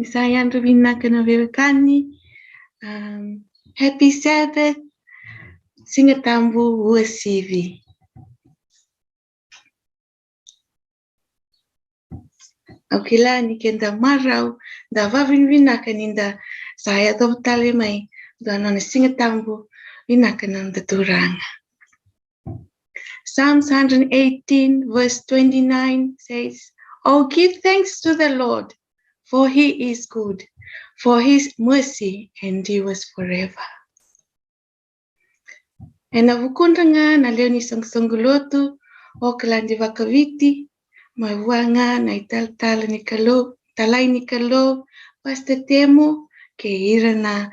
Saya Ravina Kanavirakani. Happy Sabbath. Sigatabu Wasivi. Aukila ni kenda marau da vavinvinakan inda saya totali mai da nona Sigatabu vinakanan da turanga. Psalms 118 verse 29 says, "Oh, give thanks to the Lord, for he is good, for his mercy endures forever." E na vukundanga na leo ni songolotu o kalandi vakaviti mai vuanga na italtala ni kalo talai ni kalo pasta temo ke ira na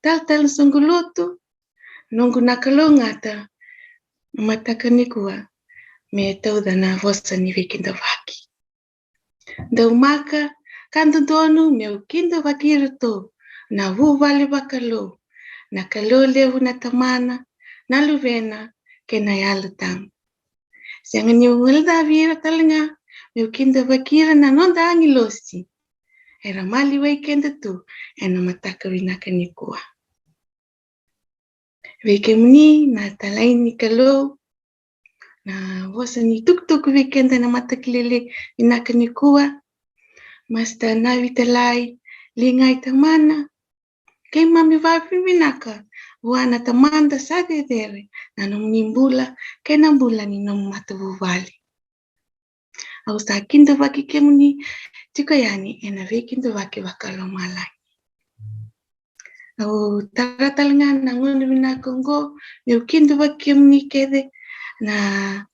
taltal songolotu nungu na kalo ngata mataka ni kua me tau dana vosa ni vikinda vaki da umaka kanto donu me ukinda vakira to na vu vale vakalo na kalo levu na tamana na luvena ke na yalatang siang ni ulda vira talanga me ukinda vakira na nonda angilosi era mali weekend tu ena mataka vinaka ni kua vekemni na talai ni kalo na vosa ni tuk weekend na matakilele vinaka ni kua Masta Navitalai Ligaitamana kay mami vapi vinaka wana tamanda sade dere na nimbula kay nambula ni nom matavuvali au sa kinda vaki kemuni tikayani ena vekinda vaki vakalomalai au taratalnga na ngundu vinakongo me kinda vaki kemuni kede na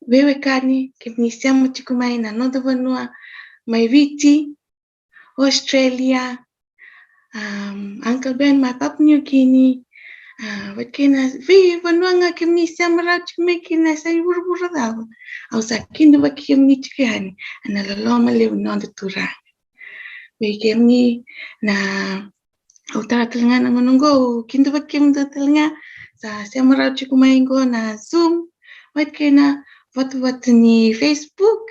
Veiqaravi kemuni siamo tikumai na noda vanua mai viti Australia, Uncle Ben, my Papua New Guinea, what can I say? Vanuanga kemni samara chimekina sa iburu dawa. Au sa kindu wa kemni tikani ana loloma le non de tura. We kemni na au tatalanga na ngongo kindu wa kemdo talanga sa samara chikumaingo na Zoom. What can I what ni Facebook?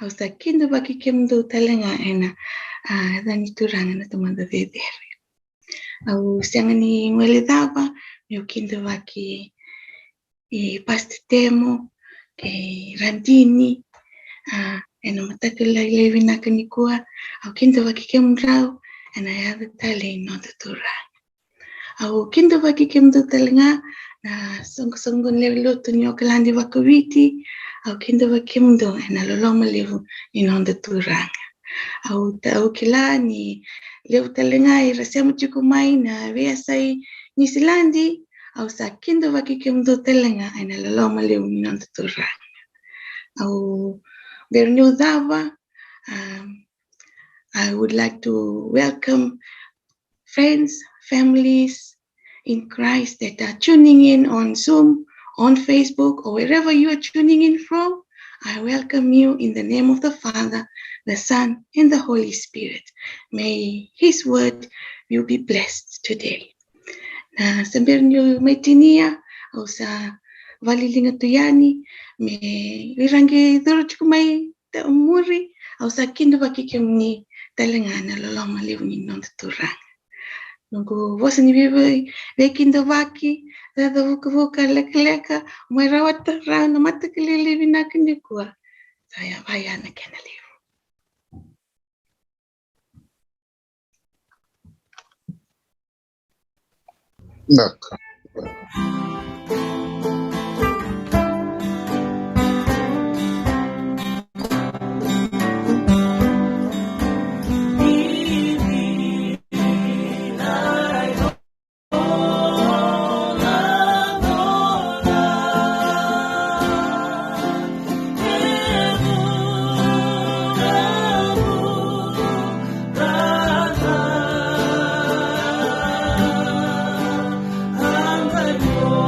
Au sa kindu wa kemdo talanga ena dani turanga na tomanda vedere. Au siangani ngwele dava meu kinda vaki pasti temo ke randini ena matakala levi nakanikua au kinda vaki kemrau ena yada tale no da turanga. Au kinda vaki kemdo talanga na song levi tu nyo kalandi vakaviti au kinda vaki kemdo ena loloma levu ino da turanga. Au kila ni leo talenga irasema chikumai na viasai New Zealandi au sa kinda vaki kemdo talenga ina loloma leo minanta turanga au bernu dava I would like to welcome friends, families in Christ that are tuning in on Zoom, on Facebook, or wherever you are tuning in from. I welcome you in the name of the Father, the Son, and the Holy Spirit. May His word you be blessed today. Na sambil nyo may tinia o sa valilinga tuyani may irangi durut ko may umuri o sa kinda bakikim ni talaga na lolong maliw ni non turang. Nunggu vosa ni bebe kinda baki da vuka leka may rawat ra na matakilili binakin ni kuwa saya bayan na kenaliw. D'accord. Oh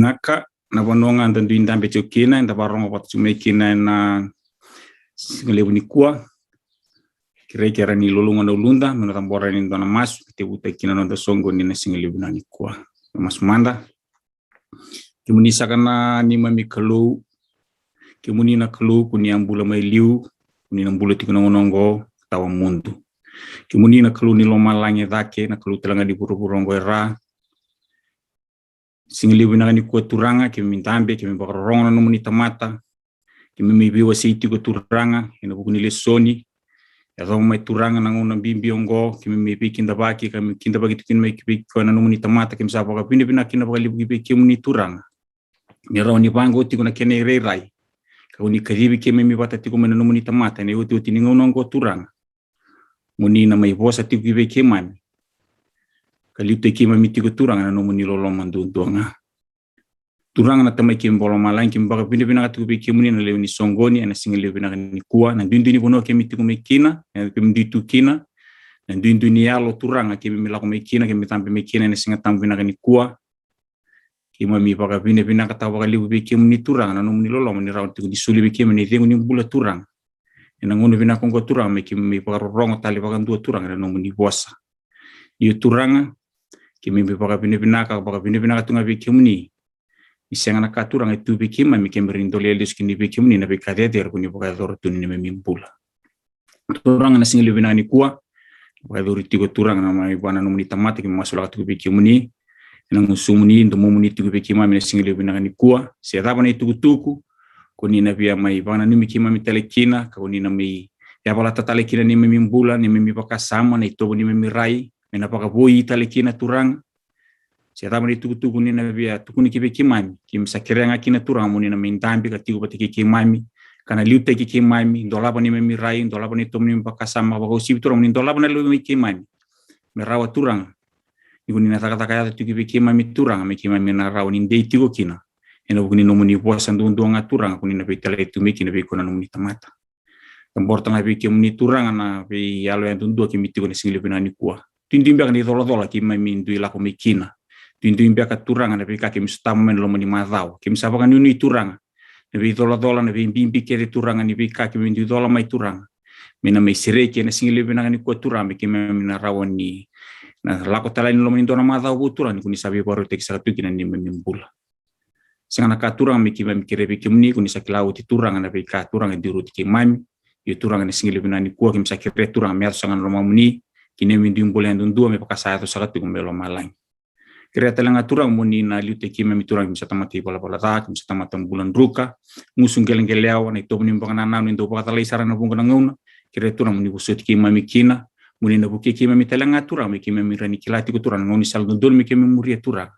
binaka na vanonga ndandu indambe chokina nda varonga patsumekina na singalevu ni kua kira ni lolunga na ulunda mena tambora ni ndona masu te utakina no songo ni na singalevu na ni kua masumanda kimuni sakana ni mami kalu kimuni na kalu kuni ambula mai liu kuni ambula tikuna ngonongo tawa mundu kimuni na kalu ni lomalange dake na kalu telanga di buru-burongo era singalevu na ni kua turanga kimi ndambe kimi bakaronga no muni tamata kimi mibiwa seiti ko turanga ina bukuni lesoni ya zama mai turanga na ngona bimbiongo kimi mibi kinda baki kimi kinda baki tukin mai kibi ko na no muni tamata kimi sapa ka pinde bina kinda baka libu kibi kimi muni turanga ni rauni bango tiko na kene rai ka uni karibi kimi mi bata tiko mena no muni tamata ne uti ni ngona ngo turanga muni na mai bosa tiko kibi kimi kalipte kimi mi tiko turanga na no muni lolo mandunduanga turanga na tamai kimi bolo malang kimi baka pinde bina katu kibi kimi na leuni songoni ana singalevu bina ni kua na dundu ni bono kimi tiko mekina na kimi ditu kina na dundu ni yalo turanga kimi milako mekina kimi tampe mekina na singatam bina ni kua kimi mi baka pinde bina kata baka libu kimi ni turanga na no muni lolo mani raun tiko disuli kimi ni tengu ni bula turanga ina ngono bina kongo turanga kimi mi baka rongo tali baka dua turanga na no muni bosa iyo turanga kimi mi baka pinde bina katunga kimi ni isengana katuranga itu bikima mi kemerindo leles kini bikimni na bikader kuni baka dor tunni me mimpula turanga na singile bina ni kua baka dor tigo turanga na mai bana no muni tamata ki masula tu bikimni na ngusumuni ndo mumuni tigo bikima mi singile bina ni kua se daba na tuku kuni na bia mai bana ni mikima mi telekina kuni na mi ya bala tatalekina ni me mimpula ni me baka sama na ito ni me mirai mena baka boi talekina turanga se tama ni tuku ni na bia tukuni kibe kimami kim sakirenga kina turanga muni na mindambi ka tigo patiki kimami kana liute ki kimami ndolaba ni memirai ndolaba ni tomni bakasama bako sibi turanga ni ndolaba na lo kimami merawa turanga ikuni na takataka ya tuki be kimami turanga me kimami na rawa ni ndei tigo kina ena bukuni no muni bosa ndonga turanga kuni na betale tu meki na be kona no muni tamata tambortanga be kimuni turanga na be yalo ya tundu ki mitigo ni singile bina ni kua tindimba ni dola kimami ndui la ko mekina tindu imbia ka turanga na bika kimi stamu men lo mani madau kimi sabaka ni turanga na bi dola na bi bimbi kere turanga ni bika kimi ndi dola mai turanga mena mai sereke na singile bina ni ko turanga kimi mina rawani na lako tala ni lo mani dona madau turanga kuni sabi baru tek satu kina ni memimbula singana ka turanga kimi kere bi kimi kuni saklau ti turanga na bika turanga di ruti kimi yo turanga ni singile bina ni ko kimi sakire turanga mer sangan lo mamuni kini mi dimbole ndundu me pakasa to sakatu kumbelo malang kira telanga turang muni na liute kime mi turang bisa tamati bola ta bisa tamati bulan ruka ngusung geleng-geleaw na ito muni bangana na ndo baka talay sarang na bunga nguna kira turang muni busut kime mi kina muni na buki kime mi telanga turang mi kime mi rani kilati ko turang ngoni sal dol mi kime muria turang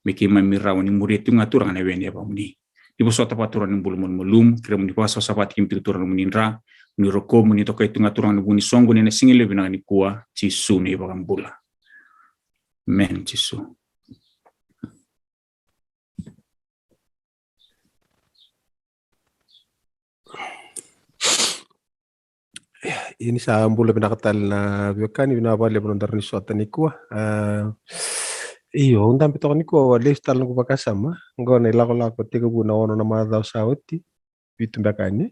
mi kime mi rawani muria tunga turang na weni ba muni di busot apa turang bulum mulum kira muni paso sapat kim turang muni ra muni roko muni to kay tunga turang na buni songo ni na singile binang ni kuwa cisu ni bakang bula men cisu. Ini sa ambula pinakatal na biokani binabali benondar ni suata ni kuah. Iyo undam pito ni kuah wale stal ko pakasama ngone lako tiga buna ono na madau sauti bitu bakani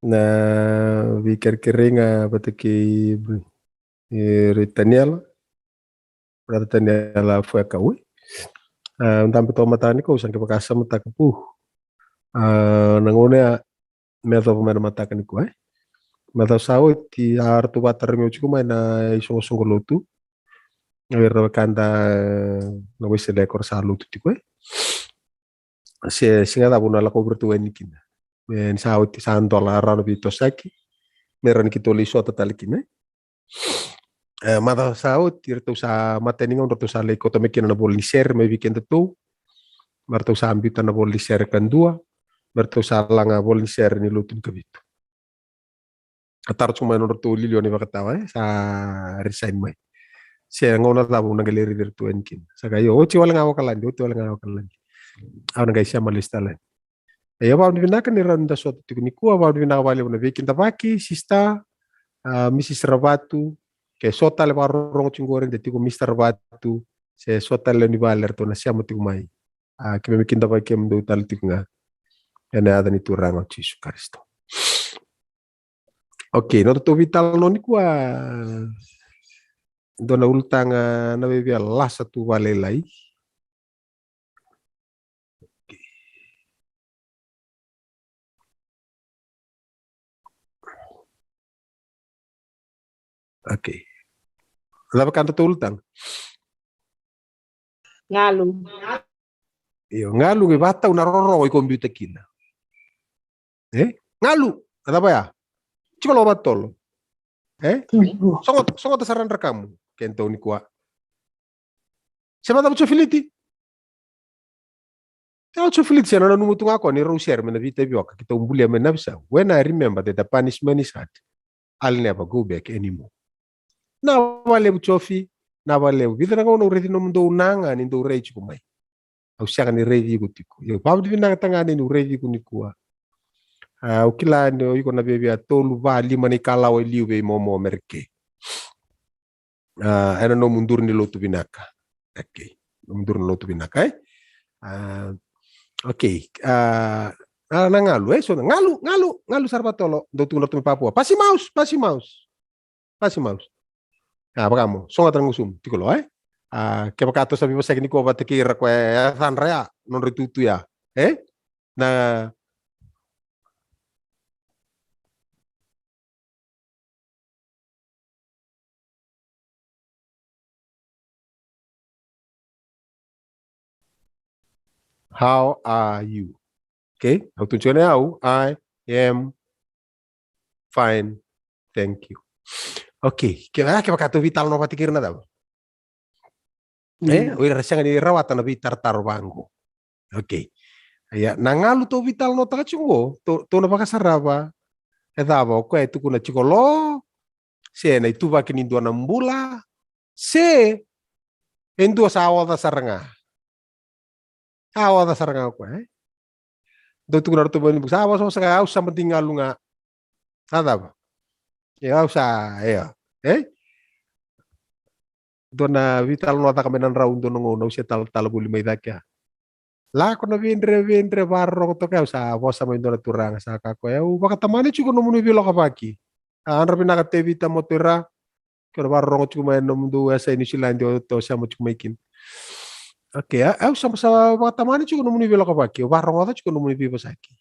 na Veiqaravi bataki Ritaniela Veiqaravi undam pito matani ko usang ke pakasama takapu nangone medo pemain matakan ni kuah Mata sawo ti artu batar mi uci kuma na isongo lotu ngira kanda na wese lekor sa lotu ti kwe se singa da buna la ko bertu weni kina men sawo ti $100 rano bito saki meron ki toli so total kina mata sawo ti retu sa mateni ngon retu sa le ko to mekina na bol ni share me weekend tu martu sa ambita na bol ni share kan dua martu sa langa bol ni share ni lotu kabito atar cuma nomor tu lilio ni bakatawa sa resign mai siya ngona tabu nagaleri dirtu enkin saka yo ochi wala ngawa kalandi aw ngai siya malistala ya ba ni binakan ni randa soto tikuni kuwa ba ni binaka bale na weekend tabaki sista Mrs. Rabatu ke sota le barong cingoreng de tiku Mr. Rabatu se sota le ni baler to na siya matiku mai Kime mikinda ba kem do talitik nga. Ene ada ni turang o Jesu Kristo. Okay, no to vital no ni kwa dona ultanga na bebia lasa tu vale lai. Okay. Lava kanta to ultang. Ngalu. Iyo, ngalu nge bata una roro i kombiuta kina. Ngalu, ada ba ya? Chiko lo batolo. Songot saran rekamu. Kento ni kwa. Siapa tahu filiti? Tahu filiti sana numu tunga ko ni share mena vita bioka kita umbulia mena bisa. When I remember that the punishment is hard, I'll never go back anymore. Na wale buchofi, na wale vita na ngono ureti no mundo unanga ni ndo urei chiko mai. Au siaka ni rei kutiku. Yo pabdi vina tangane ni urei kunikua. Ukila ndio yuko na bebia tolu va lima ni kala wa liwe momo merke. Ana no mundur ni lotu binaka. Okay. Mundur ni lotu binaka Okay. Na ngalu so ngalu sarbatolo do tu lotu Papua. Pasi mouse. Bagamu. Songa trangusum tikolo ke bakato sabi basa kini ko batikira ko sanrea non ritutu ya. Na how are you? Okay, tujuannya I am fine, thank you. Okay, kaya bakato vital no batikir na daw. Uy rasanya ni rawatan na vitar tarbango. Okay. Ya, nangalu to vital no taka chungo, to na bakasaraba. Edaba ko itu kuna chikolo. Se na itu ba kinindo na mbula. Se endo sa awada saranga. Awada saranga ko do tu kuna to bani busa awas sa usa matingalu nga. Adaba. Ya usa dona vital no taka menan raundo no usia tal buli mai dakya. La ko na vendre barro to ka usa vosa mo indona turanga sa ka ko baka tamani chuko no munu bilo ka baki. Andra pinaka te vita motera ko barro chuko mai no mundu asa ni silandi to sa mo chuko maikin. Okay, usa sa baka tamani chuko no munu bilo ka baki. Barro ngota chuko no munu bibo saki.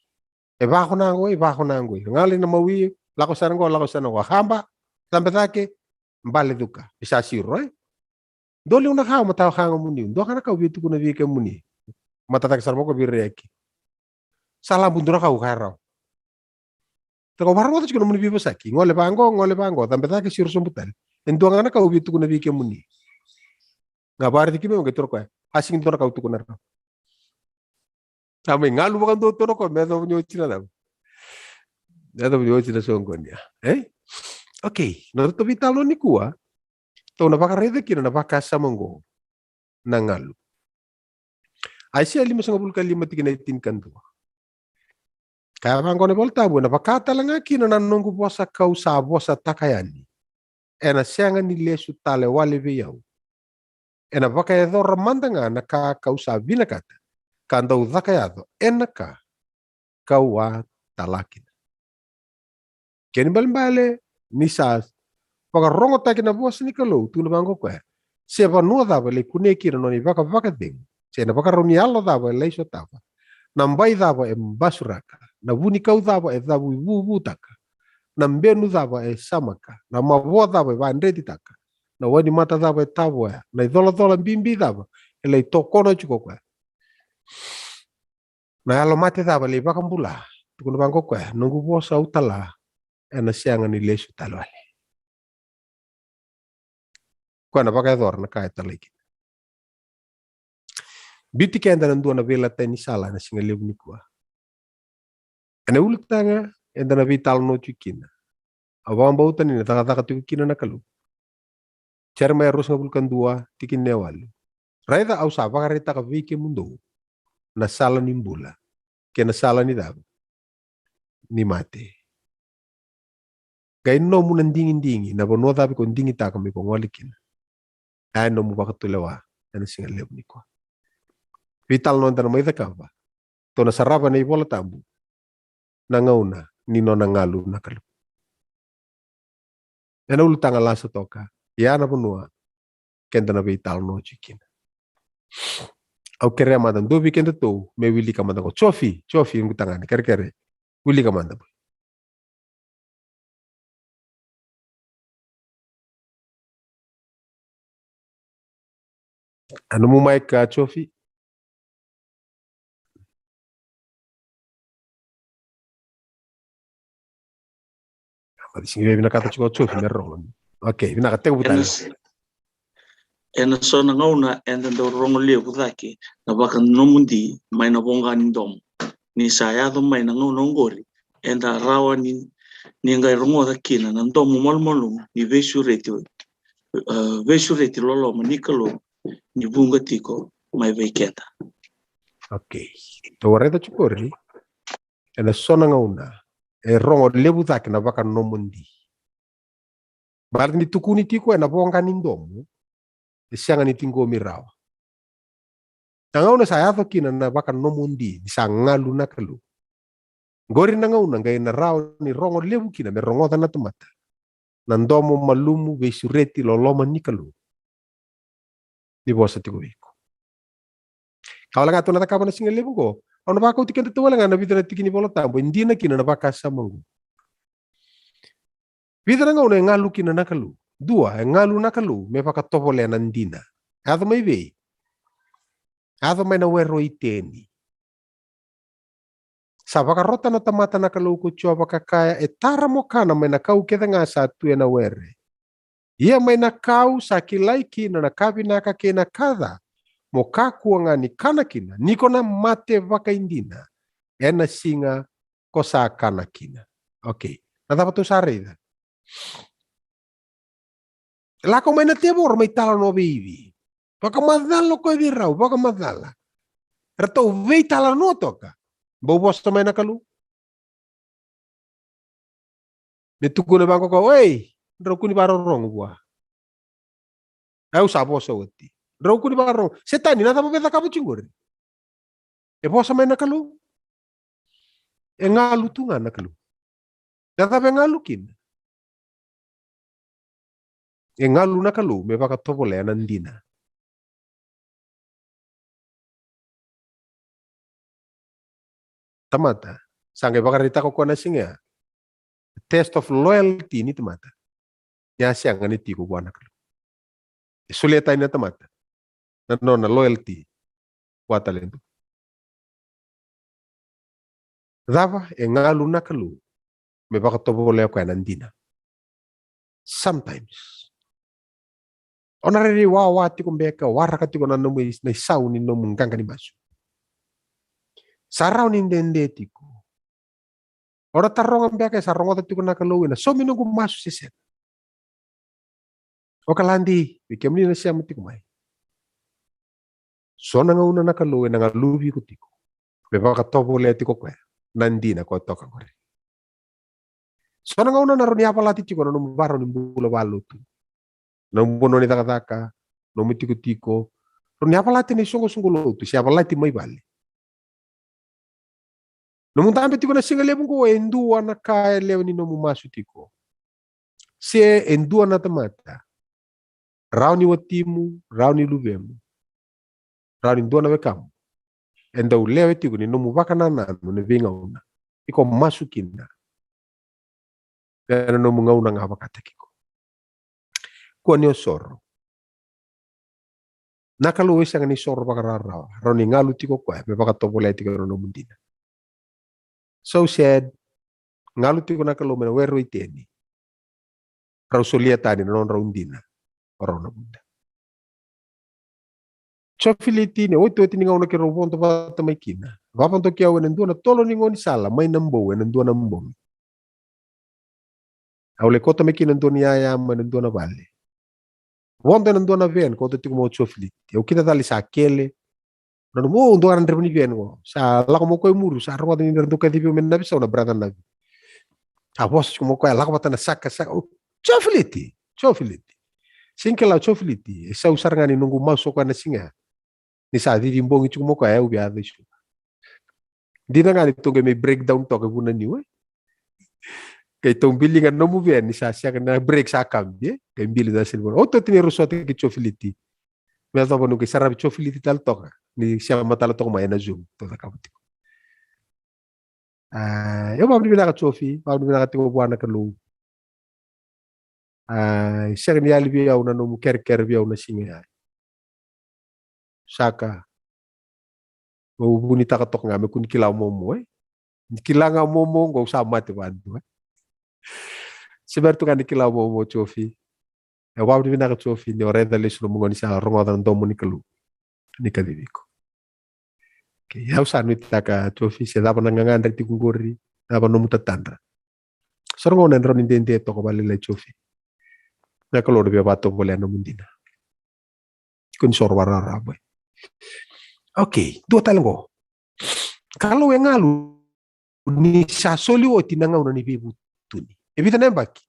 Bajo nango. Ngali na mawi lako sanango hamba sampai take mbale duka bisa siro doli una kau mata kau muni do kana kau bitu kuna vike muni mata tak sarmo ko bireki salam bundura kau karo to barro to kuna muni bibo saki ngole bango sampai take siro sombutal endo kana kau bitu kuna vike muni ngabar dikime mo getor ko asing to kau tu kuna ame ngalu bakan do to ko me do nyo china da Dado video sila songonya. Okay, no to vitalo ni kuwa. To na bakarede kina na bakasa mongo nangalu. Asia 5 kali mati kina itinkan tu. Kaya bangko ne volta bu na bakata langa kina na nongu bosa kau sa bosa takayani. Ena sianga ni lesu tale wale viyau. Ena bakaya do ramandanga na ka kau sa binakata. Kanda udakayado enaka kawa talakin. Keni bale nisas paka rongo taki na bos ni kalau tu na bango ko se va no da bale kune kira no ni baka ding se na baka roni allo da bale so tava na mbai da ba basuraka na buni kau da ba da bu taka na mbenu da ba samaka na mavo da ba ndeti taka na wani mata da ba tavo na dola bimbi da ba ele tokono chuko ko na alo mate da bale baka mbula tu na bango ko nungu bosa utala ena sianga ni lesu talwale. Kwa na baka dor na kaya taliki. Biti kenda nandu na vela tani sala na singa lebu ni kwa. Ena ulik tanga enda na vital no chukina. Awang bautan ni taka tukina na kalu. Cerma erus ngabulkan dua tikin newalu. Raida au sa baka rita ka vike mundo na sala nimbula. Kena sala ni dabu. Ni mate. Kaya no mo nang dingin na bono tabi kung dingi ta kami kung walikin. Ay no mo baka tulewa na singa lebu ni ko. Vital no ndana maitha kava. Tona sarava nei bola tambu. Nangauna nino nangalu nakalu. Ena ulu tanga lasa toka. Iana punua. Kentana vital no chikina. Au kere madan do weekend to me wili kamanda ko chofi ngutangani kere wili kamanda. Anu mu mic chofi. Singi bina kata chiko chofi merong. Okay, bina kata butale. Ena so na ngauna enda do rongolia kutaki na baka nomundi mai na bonga ni dom ni saya do mai na ngauna ngori enda rawa ni ngai rongo da kina na dom molmolu ni vesureti lolo manikalo ni bunga tiko mai veketa. Okay. To reda chukori ena so na ngauna rongo lebu taki na baka nomundi. Bar ni tukuni tiko ena bonga ni domu. Sianga ni tinggo mirawa. Nangauna saya to kina na baka nomundi bisa ngalu nakalu. Gori nangauna ngai na rao ni rongo lebu kina me rongo na tomata. Nandomo malumu vesureti loloma nikalu. Di bosa tiko wiko. Kawala nga to na takaba na singa lebu ko. Ono baka utikan to wala nga na bidana tikini bola tambo hindi na kina na baka samangu. Bidana ngauna ngalu kina nakalu. Dua, ngalu nakalu, me baka topole nandina. Ado may vei. Ado may na wero iteni. Sa baka rota na tamata nakalu kuchua baka kaya etara mo kana may nakau keda nga sa tuya na were. Ia may nakau sa kilaiki na nakabi nakakena kada. Mo kakua nga ni kanakina. Niko na mate baka indina. Ena singa kosa kanakina. Okay. Nadapat to sa reda. Lako may natibor may tala no baby. Baka madalo ko virau, baka madala. Rato vei tala no toka. Bobos may nakalu. Metuko na bangko ko, "Oi, draw ko ni barong buah." Ay usabo sa wati. Draw ko ni barong. Setani na tama beta kabu chingor. E bosa may nakalu. E ngalu tu nga nakalu. Data be ngalukin. E ngalu nakalu me baka topole nandina. Tamata. Sangai baka rita ko na singa. Test of loyalty ni tamata. Ya siang ni tiko ko nakalu. Suleta ina tamata. No na loyalty. Wa talento. Dava e ngalu nakalu me baka topole ko nandina. Sometimes. Onareri wawa tiko mbeka waraka tiko na nomu na isau ni nomu nganga ni masu. Sarau ni ndende tiko. Ora taronga mbeka saronga tiko na kaluwi na so minungu masu sisen. Okalandi bikemni na siya tiko mai. So na ngauna na kaluwi na ngalubi ko tiko. Bebaka topo le tiko kwe. Nandina ko toka kore. So na ngauna na roni apalati tiko na nomu baro ni mbula walu tu. Nombono ni taka-taka, nomu tiko-tiko. Roni apalati ni songo-songo lotu, siapa lati mai bali. Nomu tampe tiko na singa lebu ko endua na kaya lewa ni nomu masu tiko. Se endua na tamata. Rau ni watimu, rau ni lubemu. Rau ni ndua na wekamu. Enda ulewe tiko ni nomu baka na nanu ni vinga una. Iko masu kinda. Kaya nomu ngauna nga bakata kiko. Kuan yo soro. Nakalu isang ni soro bakararaw. Roni ngalu tiko kwa. Me baka topole tiko no mundina. So said. Ngalu tiko nakalu mena wero iteni. Rau solia tani non raundina. Orona munda. Chofiliti ni oito eti ninga una ke robon to bata maikina. Vapan to kia wena ndua na tolo ningo ni sala. May nambo wena ndua nambo. Aule kota maikina ndua ni ayam wena ndua na vale. Wonda nando na ven ko to mo chofli eu kita dali sa kele no mo ndo ran ni ven go sa la ko ko muru sa ro ni ndo ka dibi men nabi sa na brada nabi a bos ko ko la ko na saka chofli sinke la chofli sa usar ngani nungu maso ko na singa Ni sa dirimbong itu mo kaya ubiado isu. Di na nga nito may breakdown to kay bunan niyo. Kay tong bilingan no mo bien ni sa siya na break sa kambi kay bili da silbo. O to tinero so te chofiliti. Mas ba no kay sarap chofiliti tal to ni siya matala to may na zoom to sa kabuti. Eu babri bina ka chofi, babri bina ka tiko buana ka lu. Siya ni ali biya una no ker biya una singa. Saka mau bunita ka tok ngame kun kilaw momo kilanga momo go sa mate bandu sebertu kan kilaw momo chofi e wawdi bina ka chofi ni oreda lesro mo ngoni sa rongo dan domo ni kalu ni kadibiko ke ya usa ni taka chofi se daba nanga ngandre ti kungori daba no mutatandra sorongo nen ron indente to ko balile chofi na ko lodo be bato bole no mundina kun sorwara raboy. Oke, dua talengo. Kalau yang ngalu ni sasoli o tinanga una ni bebu tuni. Evita nembaki.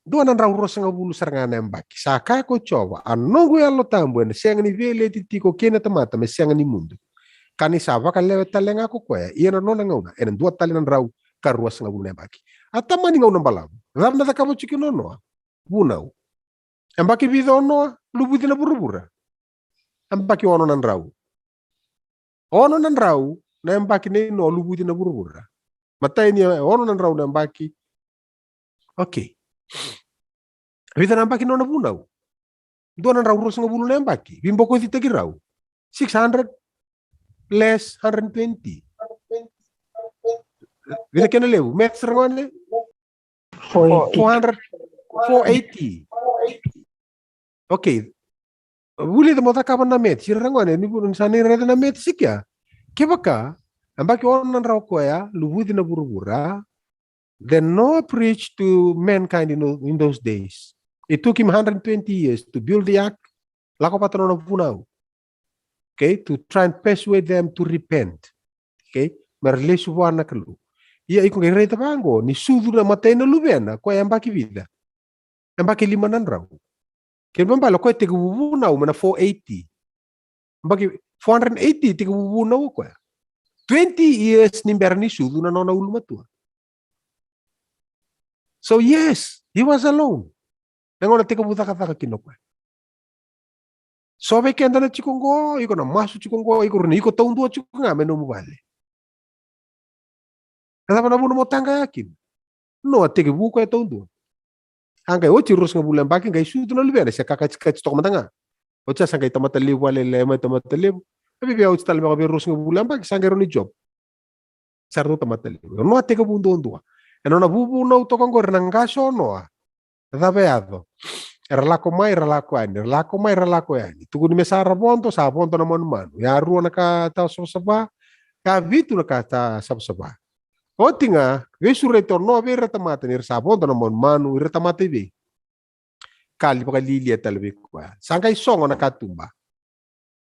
Dua nan rauro sanga bulu saranga nembaki. Saka ko coba anongo ya lo tambo en senga ni vele titiko kena tamata me senga ni mundo. Kani sava kalewe talenga ko koya. Iya no nanga una en dua talenan rau karua sanga bulu nembaki. Atama ni ngauna balam. Ramna takamo chiki nono. Bunau. Embaki vida ono lubuti na burubura. Embaki ono nan rau. Ono nan rau na embaki ne no lubuti na burubura. Mata ini ono nan rau na embaki. Oke. Vida na embaki no na bunau. Dua nan rau rosa ngabulu na embaki. Bimbo ko titagi rau. 600 less 120. Vida kena lewu. Math serangone. 480. Oke. Wuli mo takapan na met, sirangone ni pun sana reda na met sikya. Kebaka, ambaki onan raw ko ya, lubudi na burubura. Then no preach to mankind in those days. It took him 120 years to build the ark. Lako patrono na punaw. Okay, to try and persuade them to repent. Okay, merlesu wana kalu. Iya ikong reda bango ni sudu na matay na lubena ko ya ambaki vida. Ambaki limanan raw. Kaya bambalo ko tiga bubunaw mana 480. Bagi 480 tiga bubunaw ko. 20 years ni berni sudu na nona ulumatua. So yes, he was alone. Nangon na tiga buta kata kinoko. So be kenda na chikungo, iko na masu chikungo, iko iko taun dua chikunga meno mubale. Kata pa na mo tanga yakin. No tiga buko ya taun dua. Angkai o cirus ngabulan baki ngai sudu na lubena sia kakak tok matanga. O cha sangkai tamatali wale lema tamatali. Tapi biya o tal mga virus ngabulan baki sangkai ro ni job. Sarto tamatali. No ate ka bundo ndua. Eno na bubu no to kangor nang gaso no. Tabeado. Era lako mai era lako ani. Tugu ni mesara bonto sa bonto na manu. Ya ruo na ka ta saba. Ka vitu na ka ta saba. O tinga, vesu retorno vera tamata ni sabon to namon manu ira tamata be. Kali paka lilia talbe kwa. Sangkai songo na katumba.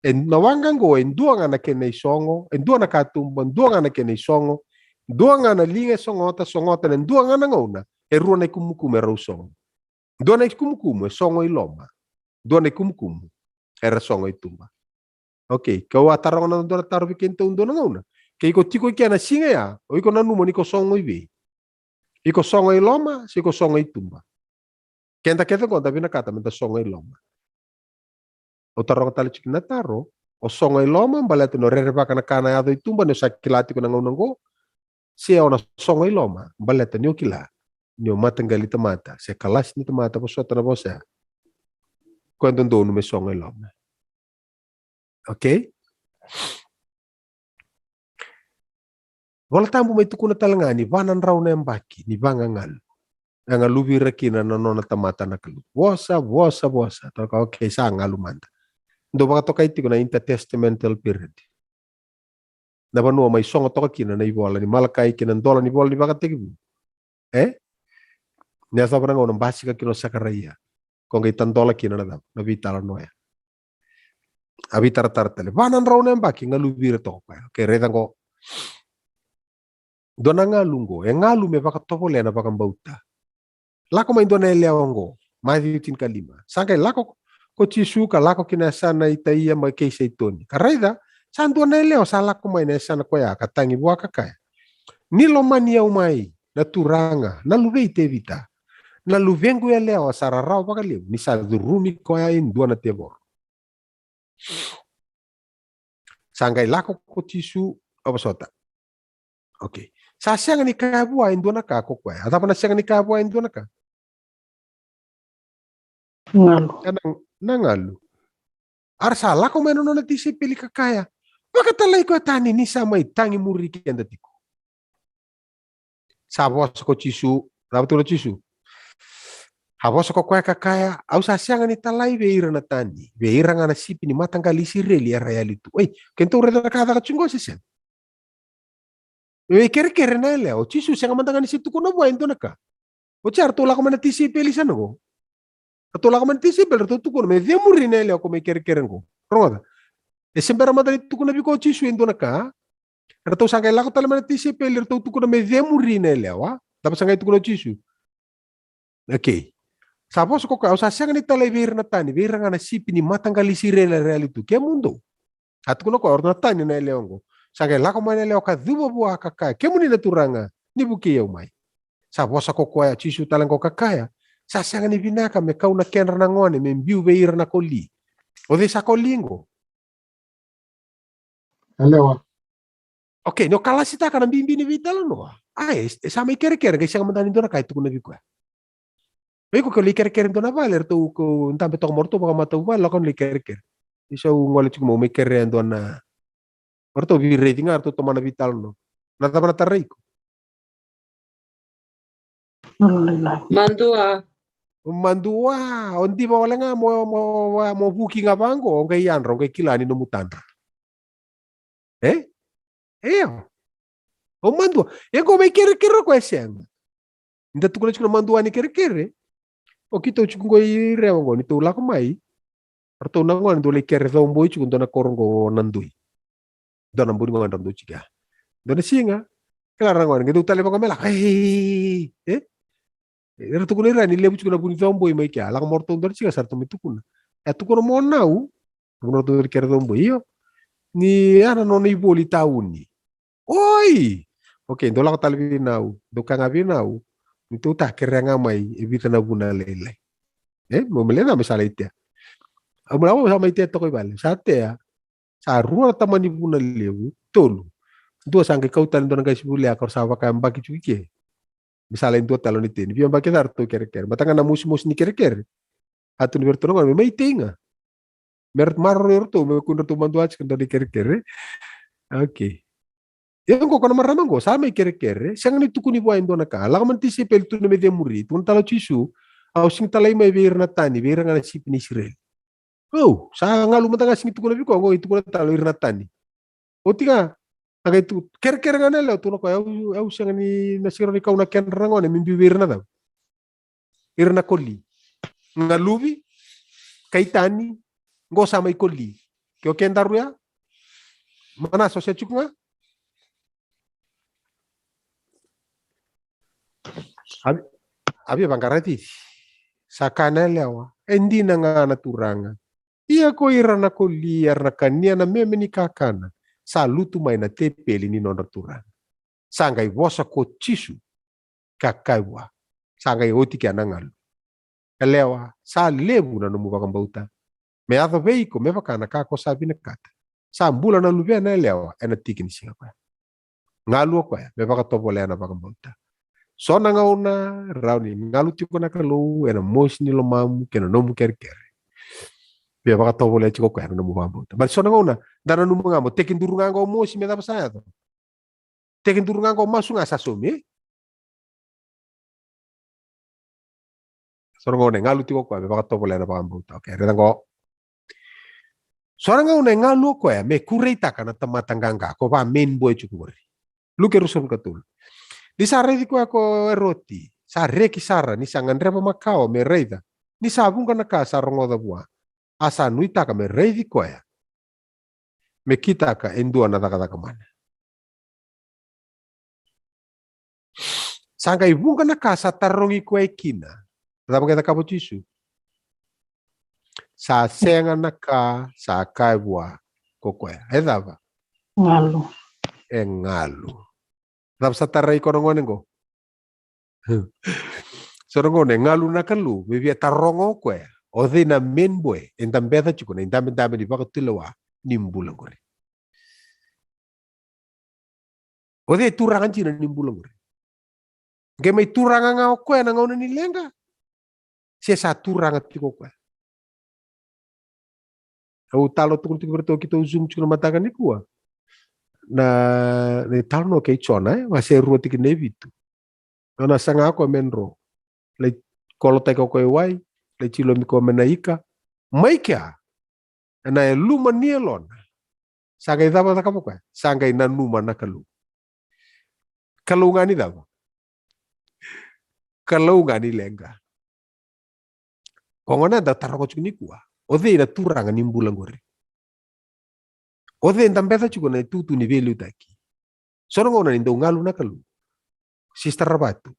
En nawangang go en dua nga na kenay songo, en dua na katumba, en dua nga na kenay songo, dua nga na linga songota en dua nga na ngona, e ruo na kumukumu era songo. Dua na kumukumu e songo iloma. Dua na kumukumu era songo itumba. Okay, kau atarong na dua taro bikento undo na ngona. Kaya iko tiko kia na singa ya, o iko nanumo ni ko songo ibe. Iko songo iloma, si iko songo itumba. Kenta keta ko tabi nakata menta songo iloma. O tarong tali chiki na taro, o songo iloma, balete no rereba kana yado itumba, no sakilati ko nangongo, siya o na songo iloma, balete niyo kila, niyo matanggali tamata, siya kalas ni tamata po sota na bosa. Kwento doon may songo iloma. Okay? Wala tambo may tukuna talanga ni vanan raw na embaki ni vangangal. Ang alubira kina na nona tamata na kalu. Bosa. Toka okay sa ngalumanda. Ndo baka to kay tiko na intertestamental period. Na banu may songo to kina na ibola ni malakay kina dola ni bola ni baka tigibu. Nya sa parang onong basi ka kino sakaraya. Kung kay tandola kina na vitala noya. Abitar tartale. Vanan raw na embaki ngalubira to. Okay, redan ko. Dona ngalungo, ngalu me baka topole na baka bauta. Lako may dona elewango, Matthew 10:5. Sangkay lako ko Jisu kalako kinasana itaia mai keisa itoni. Karaida, santua na leo salako mai na sana ko ya katangi buaka kaya. Nilo mania umai na turanga na luvei tevita. Na luvengu ya leo sararau pakaleu ni sa durumi ko ya indua na tevor. Sangai lako ko Jisu abasota. Okay. Sa siang ni kabua indua na ka ko kwa. Ata pa na siang ni kabua indua na ka. Ngalu. Nangalu. Arsala ko menon na tisipili kakaya. Makatalay ko tani ni sa may tangi muriki ang datiko. Sabos ko Jisu, rabatulog Jisu. Habos ko kwa kakaya, au sa siang ni talay veira na tani. Veira nga na sipi ni matanggali si reli a realito. Uy, kento rin na kada kachungo si siya. Kere-kere na ele, o Jisu siya nga matanggali si tuko na buhay ito na ka. O char, tula ko man na tisipili sa no. Tula ko man tisipili, tuko na may demuri na ele ako may kere-kere ko. Rongoda. E sembera madali tuko na biko Jisu ito na ka. Rato sangay lako talaman na tisipili, rato tuko na may demuri na ele, wa? Tapos sangay tuko na Jisu. Okay. Sapos ko ka, sa siya nga nitalay veira na tani, veira nga na sipi ni matanggali si reli a realito. Kaya mundo. At ko na ko, or na tani na ele ko. Sangay lako man ele ka duba buha kakaya. Kaya mo ni naturanga, ni bukiyaw may. Sapos ako kuya, Jisu talang ko kakaya. Sa siya nga ni vinaka, may kau na kenra na ngone, may biu veira na koli. O de sa kolingo. Alewa. Okay, no kalasita ka ng bimbi ni Vital, no? Ay, sa may kere-kere, kasi siya nga mandanin doon na kahit ko na biko. May ko kere-kere doon na valer, to ko, ang tabi to morto, baka matawa, lakon kere-kere. Isa ungalit ko mo, may kere doon na, morto, bi-rating nga, to tomana Vital, no? Natama na taray ko. Mandua. Mandua, hindi ba wala nga, mo buki nga bangko, o kay yan, o kay kilani no mutan. O mandua, yan ko may kere-kere ko esyan. Hindi tukulan ko na mandua ni kere-kere. O kita ko i-rewa ko, nito wala ko may. Arto na ko, nito kere daw boy, kung doon na korong ko nandoy. Doon ang buni ko nandoy chika. Doon na siya nga. Kailangan ko, nito tali pa kami lang. Arto ko na rin, nilebu ko na buni daw boy, may kaya. Alang morto doon siya, sarto may tukun. At tukun mo na, kung doon kere daw boy, iyo. Ni, ano, na iboli taon ni. Oy! Okay, doon lang ko talaga binaw. Doon ka nga binaw. Ito ta, kira nga may ibita na buna lelay. Mamali na, masala iti. Mula ko sa may teto ko ibali. Sa ate, sa ruwa taman ni buna lewu, tolo. Doon sa angkay kautan doon ng guys buli ako sa wakang bakit chuki. Masala yung doon talon itin. Biyang bakit harto kere-kere. Matanga na mus-mus ni kere-kere. At univerto naman, may tinga. Meron maror to, may kuno tumanduats kung doon ni kere-kere. Okay. Yan ko kana maramang ko sa may kere-kere siya nga nito kuni buhayin doon na ka alam man tisipel to na may demuri tun talo Jisu aw sing talay may beir na tani beir nga na si Israel oh sa nga lumata nga sing ito ko na biko ngo ito ko na talo ir na tani o tinga ang ito kere-kere nga nila to na ko aw siya nga ni nasiro ni kaw na kenra ngo na min beir na daw ir na koli nga lubi kay tani ngo sa may koli kyo kendaru ya mana sosya chuk nga Abi Veiqaravi sa kanalawa hindi na nga naturanga. Iya ko ira na ko liar na kanya na memeni kakana sa luto may na tepeli ni non naturanga. Sangay wosa ko Jisu kakaiwa. Sangay oti kya nangal. Kalewa sa lebu na numubakang bauta. Me ato veiko me vakana kako sabi na kata. Sa mbula na lubya na lewa ena tikin siya kwa. Ngalo kwa me vakatopole na bakang bauta. So na nga una rauni ngaluti ko na kalu ena mos ni lo mamu kena nomu kere-kere. Bia baka to boleh chiko ko nomu mamu. But so na nga una dana nomu ngamo tekin durunga ngo mos me da saya to. Tekin durunga ngo masu nga sasumi. So nga una ngaluti ko baka to boleh na baka mbuta. Okay, reda ngo. So nga una ngalu ko me kureita kana tamatanganga ko ba main boy chukuri. Luke rusun katul. Di sa redi ko ako roti, sa reki sara, ni sa ngandreba makao, me reida, ni sabung ka na ka sa rongoda buwa, asa nuita ka me redi ko ya, me kita ka endua na mana. Sangka ibung ka na ka sa tarongi ko kina, tama kita kapo Jisu. sa senga na ka sa kaibua kokoe. Edava. Ngalo. Engalo. Dava sa tarai ko ngone go. So ngone ngalu na kalu bebia tarongo koe. Ode na menboe entambeda chuko na indame di bakatilawa nimbula gore. Ode turangan china nimbula gore. Ge mai turanga ngao koe na ngone ni lenga. Sia sa turanga tiko koe. Au talo tukul berto kita zoom chuko matakan ni kuwa. Na ne talo no kei chona wase ruo tiki nevitu. Na sanga ko menro. Le kolo tai ko wai, le chilo mi ko menaika. Maika. Na luma nielon. Sanga idaba ta kapo koe. Sanga ina numa na kalu. Kalau ngani daba. Kalau ngani lenga. Kongona da tarako chukuni kuwa. Ode ina turanga nimbula gore. Ode entambeza chuko na tutu ni velu taki. Sono ngona nindo ngalu na kalu. Sister rabatu.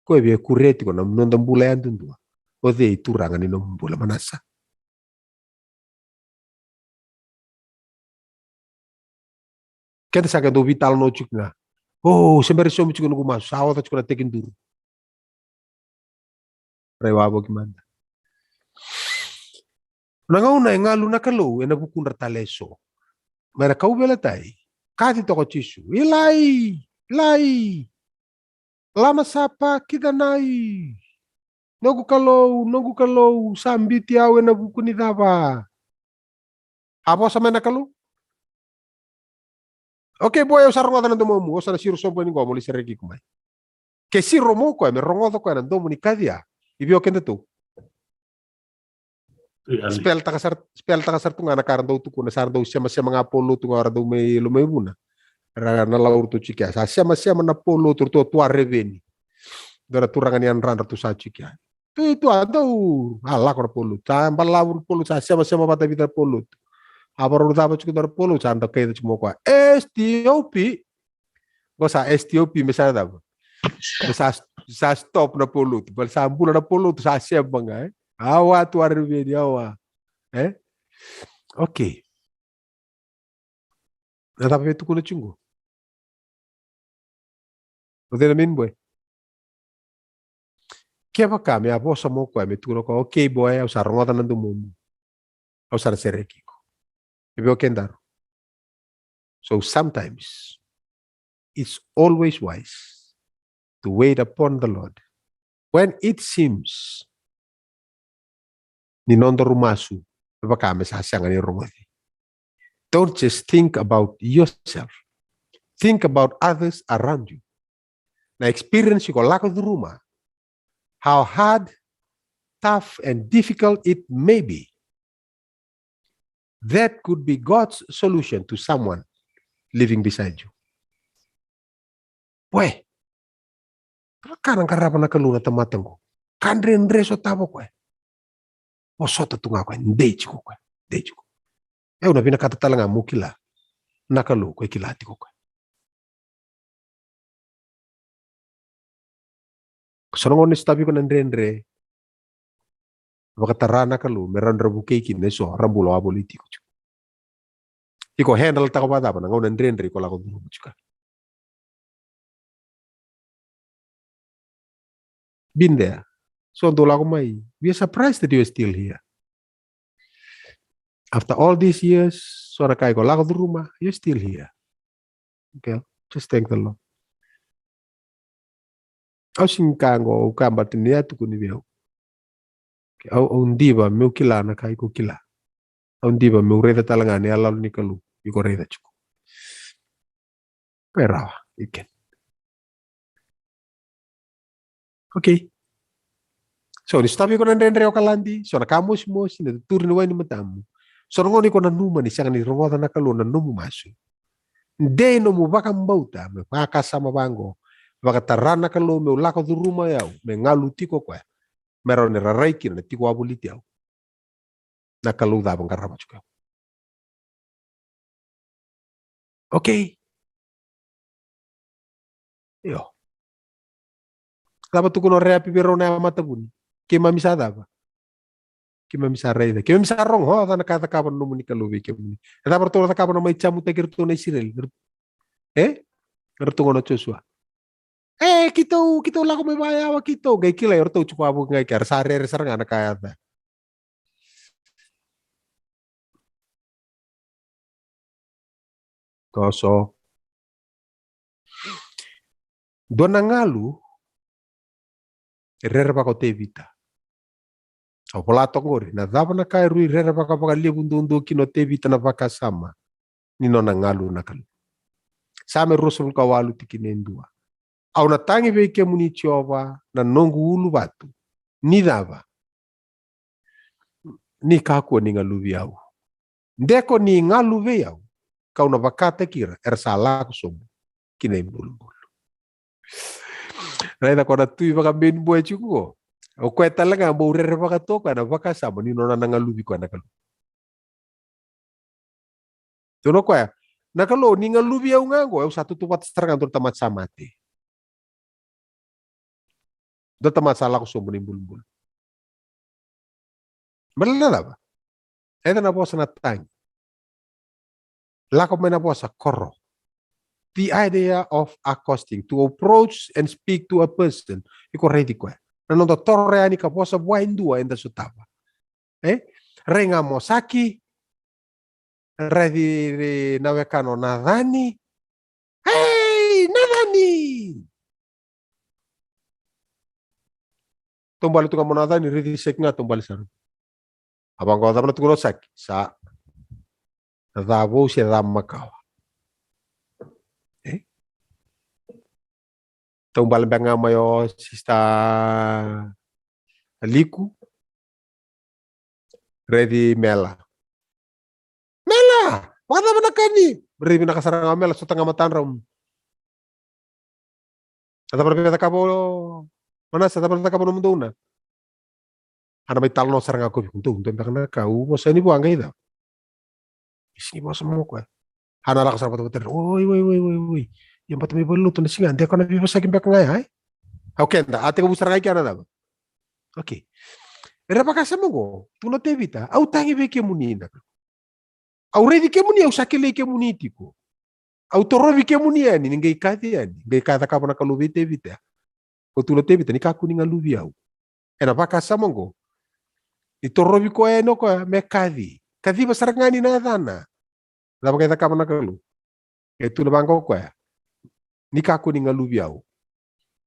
Koe via kureti ko na mnonda mbula ya ndundua. Ode ituranga ni mbula manasa. Kete saka do vital no chukna. Oh, sembari somu chuko nuku masu. Sawa ta chuko na tekin duru. Rewabo gimana. Nangauna ngalu na kalu ena bukun rataleso. Mera kau bela tai. Kati toko chisu. Ilai. Lama sapa kita nai. Nogu kalau sambiti au ena bukun idaba. Apa sama na kalu? Oke boy eu sarong ada nanto momu. Osa na siru sompo ni gomo li seregi kumai. Ke siru mo ko me rongodo ko nanto mo ni kadia. Ibio kende tu. Spell takasar tu ngana karando tu kuna sardo siama nga polo tu ngara do me lo me buna. Na laur tu chikia. Sa siama na polo tu tua reveni. Dora turangan yang ran tu sa chikia. Tu ando ala ko polo. Sa laur polo sa siama bata vida polo. Abar urutaba chuku dar polo sa ando kay chumo ko. STOP. Go sa STOP mesada daba. Sa stop na polo. Bal sa ambula na polo tu sa siama nga. Awa tu reveni awa. Okay. Nada pa tu kuna chungo. Ode na minboy. Kaya pa kami apo sa mo ko me tuno ko okay boy au sarongota nandu mumu. Au sar sereki ko. Ibyo kendaro. So sometimes it's always wise to wait upon the Lord when it seems ni nondo rumasu pa kami sa sanga ni rumati. Don't just think about yourself. Think about others around you. Na experience ko lako di rumah. How hard, tough, and difficult it may be. That could be God's solution to someone living beside you. Weh, karang karapan na kaluna tamatang ko. Kandre so tabo ko. O sota tunga ko. Ndej ko. Una pinakatatalang nga mukila. Nakalu ko ikilati ko. Sonongon ni stabi ko nandre. Bakatarana kalu meran rabu keikin neso rambulo abolitico. Iko handle tako bata pa nangaw nandre ko lako dulu juga. Been there. So do lako mai. We are surprised that you are still here. After all these years, so nakai ko lako dulu rumah, you're still here. Okay, just thank the Lord. Au singkango ukambat niya tukuni biao. Au ndiba meu kila na kai ko kila. Au ndiba meu reda talanga ni alalu ni kalu. Iko reda chuko. Perawa, iken. Okay. So ni stabi ko nandre o kalandi. So na kamos mo sina turin wai ni matamu. So ngoni ko na numa ni sanga ni rongota na kalu na numu masu. Ndei no mu baka mbauta me baka sama bango. Baka tarana kalu me ulako du rumah yau. Me ngalu tiko kwa. Meron ni raraiki na tiko abuliti yau. Na kalu da bang karama chuka. Okay. Yo. Dapat tu kuno rea pipero na mata buni. Ke mamisada ba. kima misarei kima misarong ho ta nakata kapan no muni kalubi kemi eta bertolak kapan no mai camu tekir tu na Israel ngertu ngono Joshua kita lagu may bayawa kita gay kila yorto chukabu ngay kar sare sarang anak kaya koso dona ngalu rere bako tevita o polato ngori na dava na kai rui rere baka baka libundu kino tevita na baka sama ni nona ngalu nakal same rusul kawalu tikinendua au na tangi veke muni chova na nongu ulu batu ni dava ni kako ni ngalu viau ndeko ni ngalu viau kau na bakata kira ersala kusomu kinembulu Raida kona tui baka ben boy chuko o kweta langa bo rere baka toka na baka sama ni nona ngalubi ko na kalu tuno kwa nakalo ni ngalubi au ngango au satu tupat serang tur tamat samate do tamat sala kusomu ni bulbul Belala ba? Eta na bosa na tang. Lako mena bosa koro. The idea of accosting, to approach and speak to a person, iko ready ko. Nanondo torre ani ka bosa buain dua enda sutaba. Renga mosaki, ready nawekano nadhani. Hey, nadhani. Tumbali tu kamu nadhani ready seknga tumbali saru. Abang kau tahu tu kurosak sa davo se dam makau. Tumbal benga mayo sista liku ready mela. Mela, wala mana kani? Ready nakasarang mela setengah matan rom. Ada berbeda kabo mana? Ada berbeda kabo nomduna. Ana may talno sarang ako untung na kau bosa ni buang ida. Isini bosa mo ko. Ana la kasar betul. Oi. Yang patut belu tu nasi dia kena bebas lagi belakang ay. Oke, nda ate ko busar lagi ana da. Oke. Era pakasa mo go. Tu no tevita. Au tangi be ke munina. Au ready ke muni au sakile ke muniti ko. Au torobi ke muni ani ngai kati ani. Ngai kata ka bona kalubi tevita. Ko tu no tevita ni ka kuninga lubi au. Era pakasa mo go. Itorobi ko eno ko me kadi. Kadi basarangani na dana. Laba kita ka bona kalu. Itu na bangko ko ya. Ni kaku ni ngalu biau.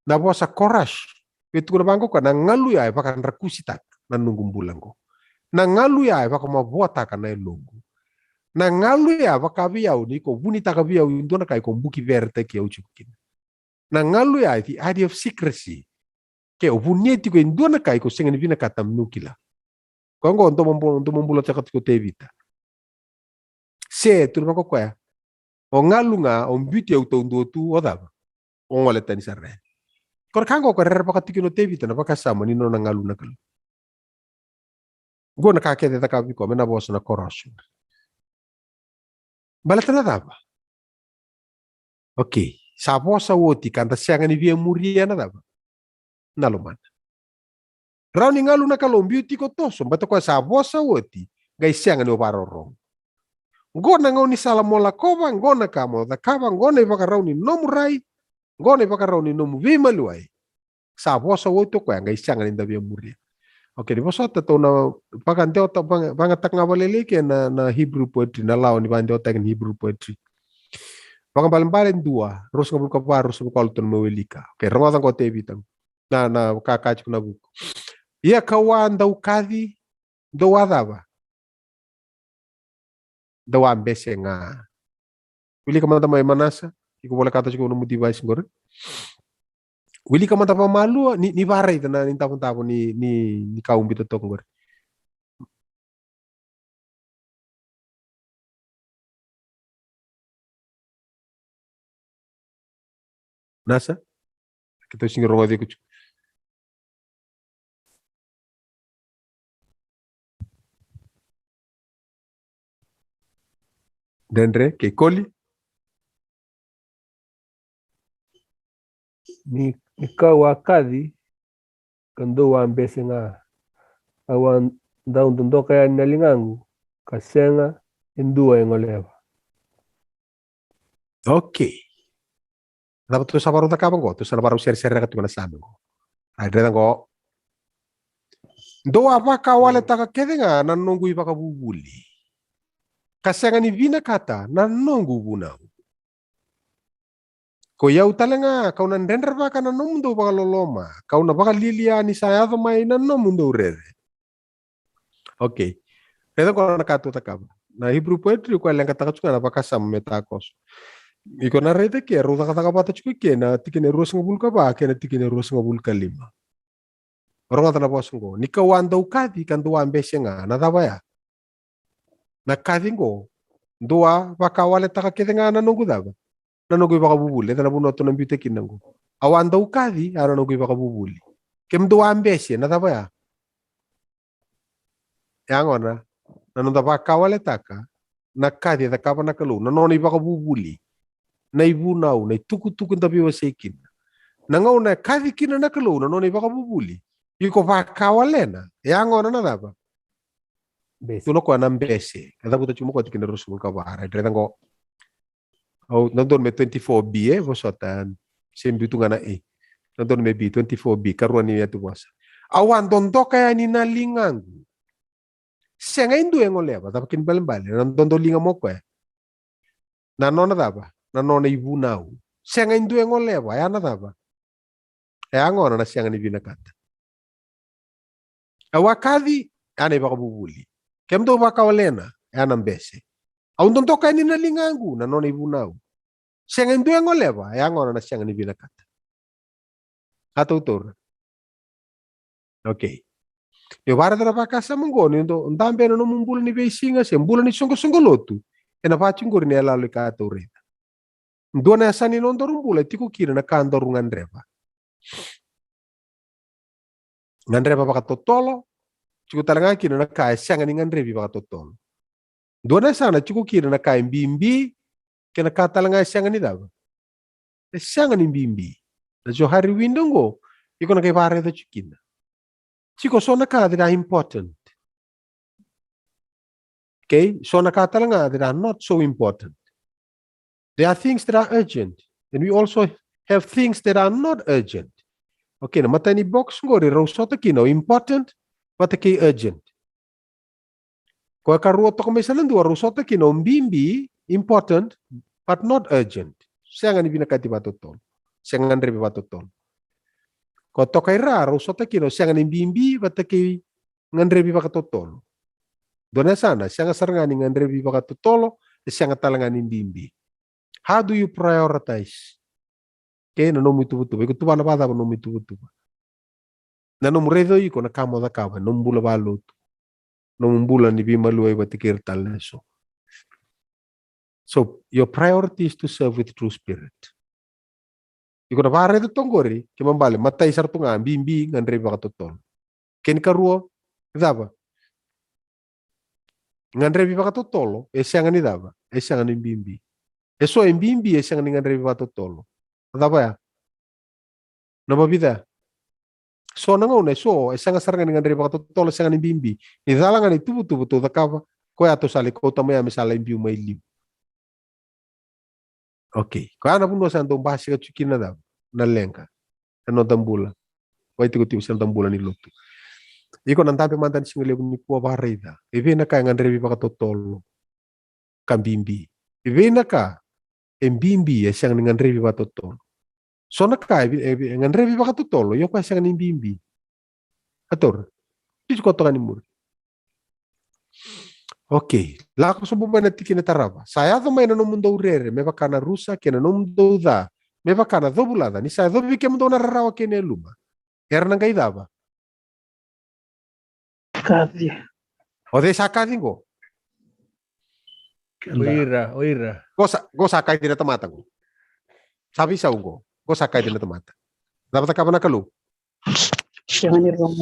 Na bosa korash. Itu na bangko ka na ngalu ya baka rakusitak na nunggung bulan ko. Na ngalu ya baka mabuata ka na ilungu. Na ngalu ya baka biau ni ko bunita ka biau indona kai ko buki verte ke uchukin. Na ngalu ya the idea of secrecy. Ke ubuneti ko indona kai ko sengen vina kata mnukila. Kongo untuk membulat cakat ko tevita. Se tu na bangko ko ya. O ngalu nga o mbiti au tau tu o dava. O ngole tani sarre. Kor kango ko rere pakati kino tevita na pakasama ni no na ngalu na kalu. Go na kakete ta kabi ko mena bosa na corrosion. Balata na dava. Okay. Sa bosa woti kanta sianga ni via muria na dava. Naluman. Rau ni ngalu na kalu mbiti ko toso. Bato ko sa bosa woti. Gai sianga ni oparorong. Gona ngau ni salamola kova, gona kamo da kava, gona ibaka rauni nomu rai, gona ibaka rauni nomu vima luai. Sa bosa woto ko yang isang ninda biya muria. Okay, di bosa tato na pagante ota bangatak nga balele ke na Hebrew poetry na lao ni bande ota Hebrew poetry. Pagambalen dua, ros ngabul kapar, ros ngabul kalton mawelika. Okay, rongotan ko tebitang na kakach ko na buko. Iya kawan daw kadi do adaba. Dawa ambese nga. Wili kamanta may manasa, iko wala kata ko no device ngor. Wili kamanta pa malu ni baray na ni tapon ni kaum bito to ngor. Nasa? Kita sing rongo di ko. Dendre ke koli ni kawa kadi kando wa mbese nga awan Ndau ndondoka ya nalingangu kasenga indua engoleva. Okay. Dapat tu sabaru takapa ngo, tu sana baru share-share ka tu na sabi ngo. Ay dre ngo. Ndo apa kawale taka kedenga nanongu ipaka bubuli. Kasenga ni vina kata nanongu bunau. Ko yau talanga kau nan render baka nanomundo baka loloma. Kau na baka lilia ni saya mai nanomundo rere. Okay. Kaya ko nakatu takapa. Na Hebrew poetry ko lang katakatsuka na baka sam metakos. Iko na rete ke ru takata chuki ke na tikine ruas ngabul ka ba ke na tikine ruas ngabul ka 5. Orang ngata na bos ngo ni kawan dau kadi kan dua ambese nga na tabaya. Na kadi ngo dua bakawale taka kete nga na nungu daba. Na nungu baka bubuli na buno to nambite kinango. Awan dau kadi ana nungu baka bubuli. Kem dua ambese na tabaya. Yang ona na nunda bakawale taka na kadi da kapa na kalu na noni baka bubuli. Na ibunau na tuku-tuku tapi wasekin. Na ngau na kadi kina na kalu na noni baka bubuli. Iko bakawalena. Yang ona na daba. Tuno ko anam bese. Kada buta cuma ko tikina rusul ka bara. Dre ngo. Oh, nandun me 24B vosotan. Sembitu ngana Nandun me B 24B karuan ni atu bosa. Awan dondo kaya ni nalingangu. Siya nga indu yang oleba. Tapakin balimbali. Nandun linga mo ko Nanona daba. Nanona ibunau. Siya nga indu yang oleba. Yana daba. Yang ona na siya nga ni binakata. Awakadi ana baka bubuli. Kemdo baka walena anam bese. Aun tonto kay ni nalingangu na non ibunau. Siya nga indu yang oleba. Yang ona na siya nga ni binakata. Atutur. Okay. Yo bara dara baka sa mongoni ndo ndambe no mumbula ni beisinga se mbula ni songo lotu. Ena pachingori ni ala lika atureta. Ndo na sani no ndorumbula tiku kira na kandoru ngandreba. Ngandreba baka totolo. Chiku talanga kira na kai sianga ni ngandrebi baka totolo. Ndo na sana chiku kira na kai mbimbi kena katalanga sianga ni daba. Sianga ni mbimbi. Na jo hari windongo iko na kai bare da chikina. Chico sona ka that are important. Okay, sona ka talanga that are not so important. There are things that are urgent, and we also have things that are not urgent. Okay, na mata ni box ngori rosota kino important, but kay urgent. Ko karuo to kami salan dua rosota kino mbimbi important, but not urgent. Siya nga ni binakati batutol. Siya nga ndrebi batutol. Ko to kay raro rosota kino siya nga ni mbimbi, but kay ngandrebi bakatutol. Doon na sana siya nga sarangani ngandrebi bakatutolo, siya nga talangani mbimbi. How do you prioritize? Okay, na nomu tubutuba. Iko tuba na bata ba nomu tubutuba. Na nomu redo iko na kamo da kaba, nomu bula baluto. Nomu bula ni bimaluay ba tikir tal neso. So, your priority is to serve with true spirit. Iko na ba redo tonggori, kimambali, matay sarto nga, bimbi, ngandre baka totol. Ken karuo, daba. Ngandre baka totolo, siya nga ni daba, siya nga ni bimbi. So, yung bimbi, siya nga ni ngandre baka totolo. Daba ya? Nababida. So, nangaw so, siya nga sarang nga ni ngandre baka totolo, siya nga ni bimbi. Idala nga ni tubu-tubu to, dakaba, kuya to sali, kota maya misala yung biyo may liw. Okay. Kaya na puno sa andong basi ka chukin na daw. Nalenka. Ano tambula. Wai tigo tigo sa tambula ni luto. Iko nantabi mantan singule ni kuwa barida. Ibe na ka ngandre baka totolo. Kambimbi. Ibe na ka embimbi siyang ngandre baka totolo. So na ka ngandre baka totolo. Yo ka siyang nimbimbi. Ator. Dito ko to kanimur. Okay, lako sa bumbay na tiki na taraba. Saya to may nanumundo urere, may baka na rusa, kina nanumundo da, may baka na dobulada, ni saya dobi kaya mundo nararawa kaya luma. Era nang gaida ba? Kadi. O de sakadin ko? Oira. Go sakay din na tamata ko. Sabi sa ungo, go sakay din na tamata. Dapat ka ba nakalu? Siya nga ni Rong.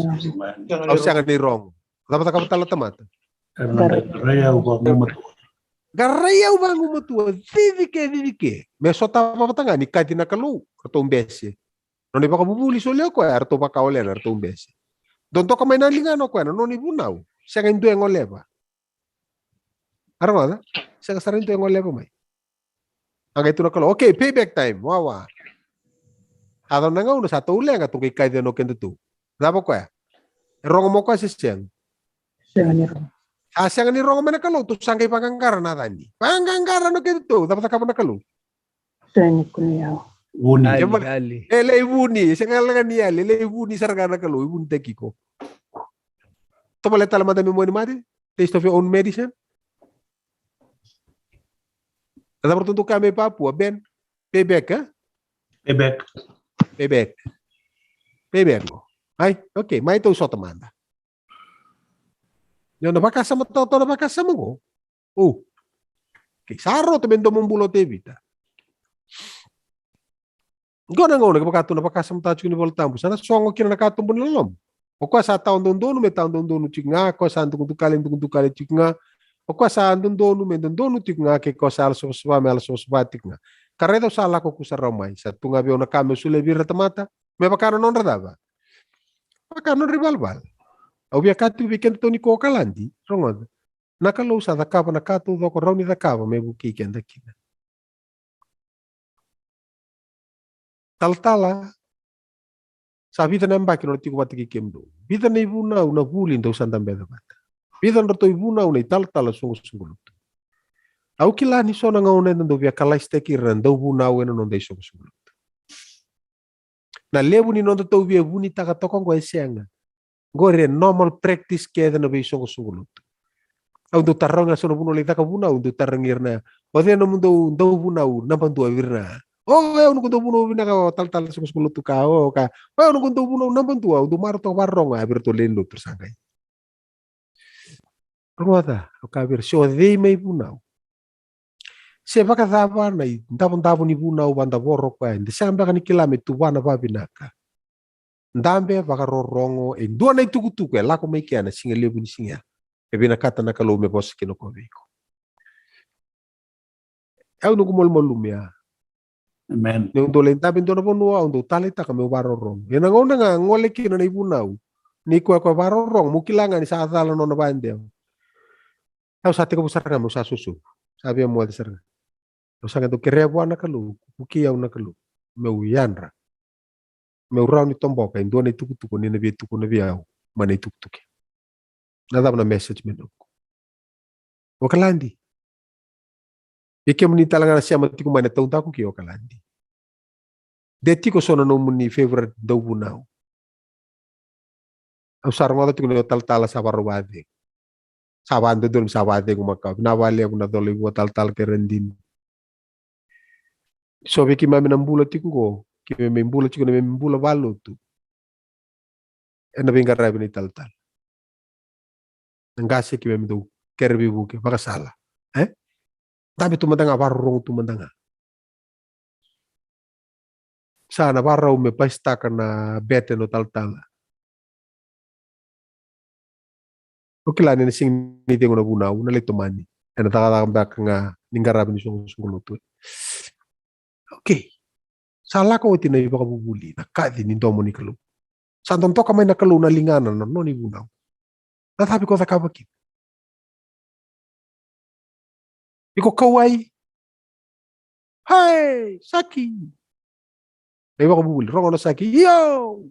O siya nga ni Rong. Dapat ka ba tala tamata? Garayaw ba ngumatua? Didike. May sota pa nga, ni kati nakalu. Katong bese. No ni baka bubuli solyo ko, arto baka ole, arto bese. Doon to ka may nalingan ako, no ni bunaw. Siya nga yang oleba. Arang siya nga sarin yang oleba may. Ang ito na kalo, okay, payback time. Wawa. Atau na nga una sa tuli nga itong kikay din o kendo to. Dapat ko ya? Rong mo ko si siyang. Siya ni Roma. Siya nga ni rong mo na kalo, to siyang kay pangangkaran na tani. Pangangkaran o kendo to, dapat ka pa na kalo. Siya ni Kuliao. Uni. Ali. Ele ibuni, siya nga lang niya, ele ibuni sarga na kalo, ibuni teki ko. Ito pala tala madami mo ni mati? Taste of your own medicine? Dapat untuk kami Papua, Ben. Payback, ha? Payback mo. Ay, okay. May ito sa tamanda. Yung napakasama ito napakasama ko. Oh. Okay. Saro ito bendo mong bulo tebita. Gona nga napakasama tayo ni Voltampo. Sana suang ko kina nakatumbo nilalom. O kwa sa taon doon may taon doon chik nga. Kwa sa andong tukalin chik nga. O kwa sa andong doon chik nga. Kaya kwa sa alasosbatik nga. Karena daw salah ko sa ramay sa tunga biyo na kami sule bira tamata may pakano non radaba pakano ribalbal au bia katu weekend to ni ko kalandi rongod nakalo sa dakapa nakatu do ko rauni dakapa may buki kenda kina taltala sa vida namba kino tiko batiki kemdo vida na ibuna una bulin do sandambe bata vida ndo to ibuna una taltala sungu au kila ni sona ngaune ndo via kalaiste kiran do buna wena no dei so sulut na lebu ni no to via buni taka tokon go esenga gore normal practice ke no be so sulut au do taranga sono buno le taka buna do tarangirna o de no mundo do buna na bantu avirna eu no kundo buno bina ka tal so sulut ka o ka eu no kundo buno na bantu do marto barronga aberto lendo tersangai Ruada, o ka ver so de mai bunau se baka thaba na ndabo ni buna u banda borro kwa ndi samba kan kilame tu bana babinaka ndambe baka rorongo e dua na tukutuku e lako mai kiana singa lebu ni singa e bina kata na kalo me boss kino ko viko au no kumol molumia Amen. ne ndo le ndabe ndo no no ndo talita ka me baro rong e na ngona nga ngole kino na ibuna u ni kwa baro rong mukilanga ni sa thala no na bande au sa te ko busarga mo sa susu sabi mo de sarga Usanga do kerebo na kalu, uki au na kalu. Meu yanra. Meu rau ni tomboka indo na tukutuku ni na via tuku na via au. Mana tukutuki. Nada na message menok. Okalandi. Ike muni talanga na siya matiku mana tau taku ki okalandi. Deti ko sono no muni favorite do bunau. Au sarwa tu ko tal sa barwade. Sabando dul sabade ko makka. Nawali ako na dole ko tal kerendin. So be ki mami nambula tikungo ki me mbula tikungo me mbula balu tu ena Veiqaravi ni tal ngase ki me do kerbi buke baka sala tapi tu mandanga barrong tu mandanga sana barrau me pasta kana bete no tal okila ni sing ni tengo na buna una le tomani ena taka nga Veiqaravi ni sungu tu okay Salah ko iti na iba kabubuli na kadi ni domo ni kalu. Sandong to kamay na kalu na linganan na no ni bunaw. Natabi ko sa kabakit. Iko kaway. Hey, Saki. Na iba kabubuli. Rongo na Saki. Yo!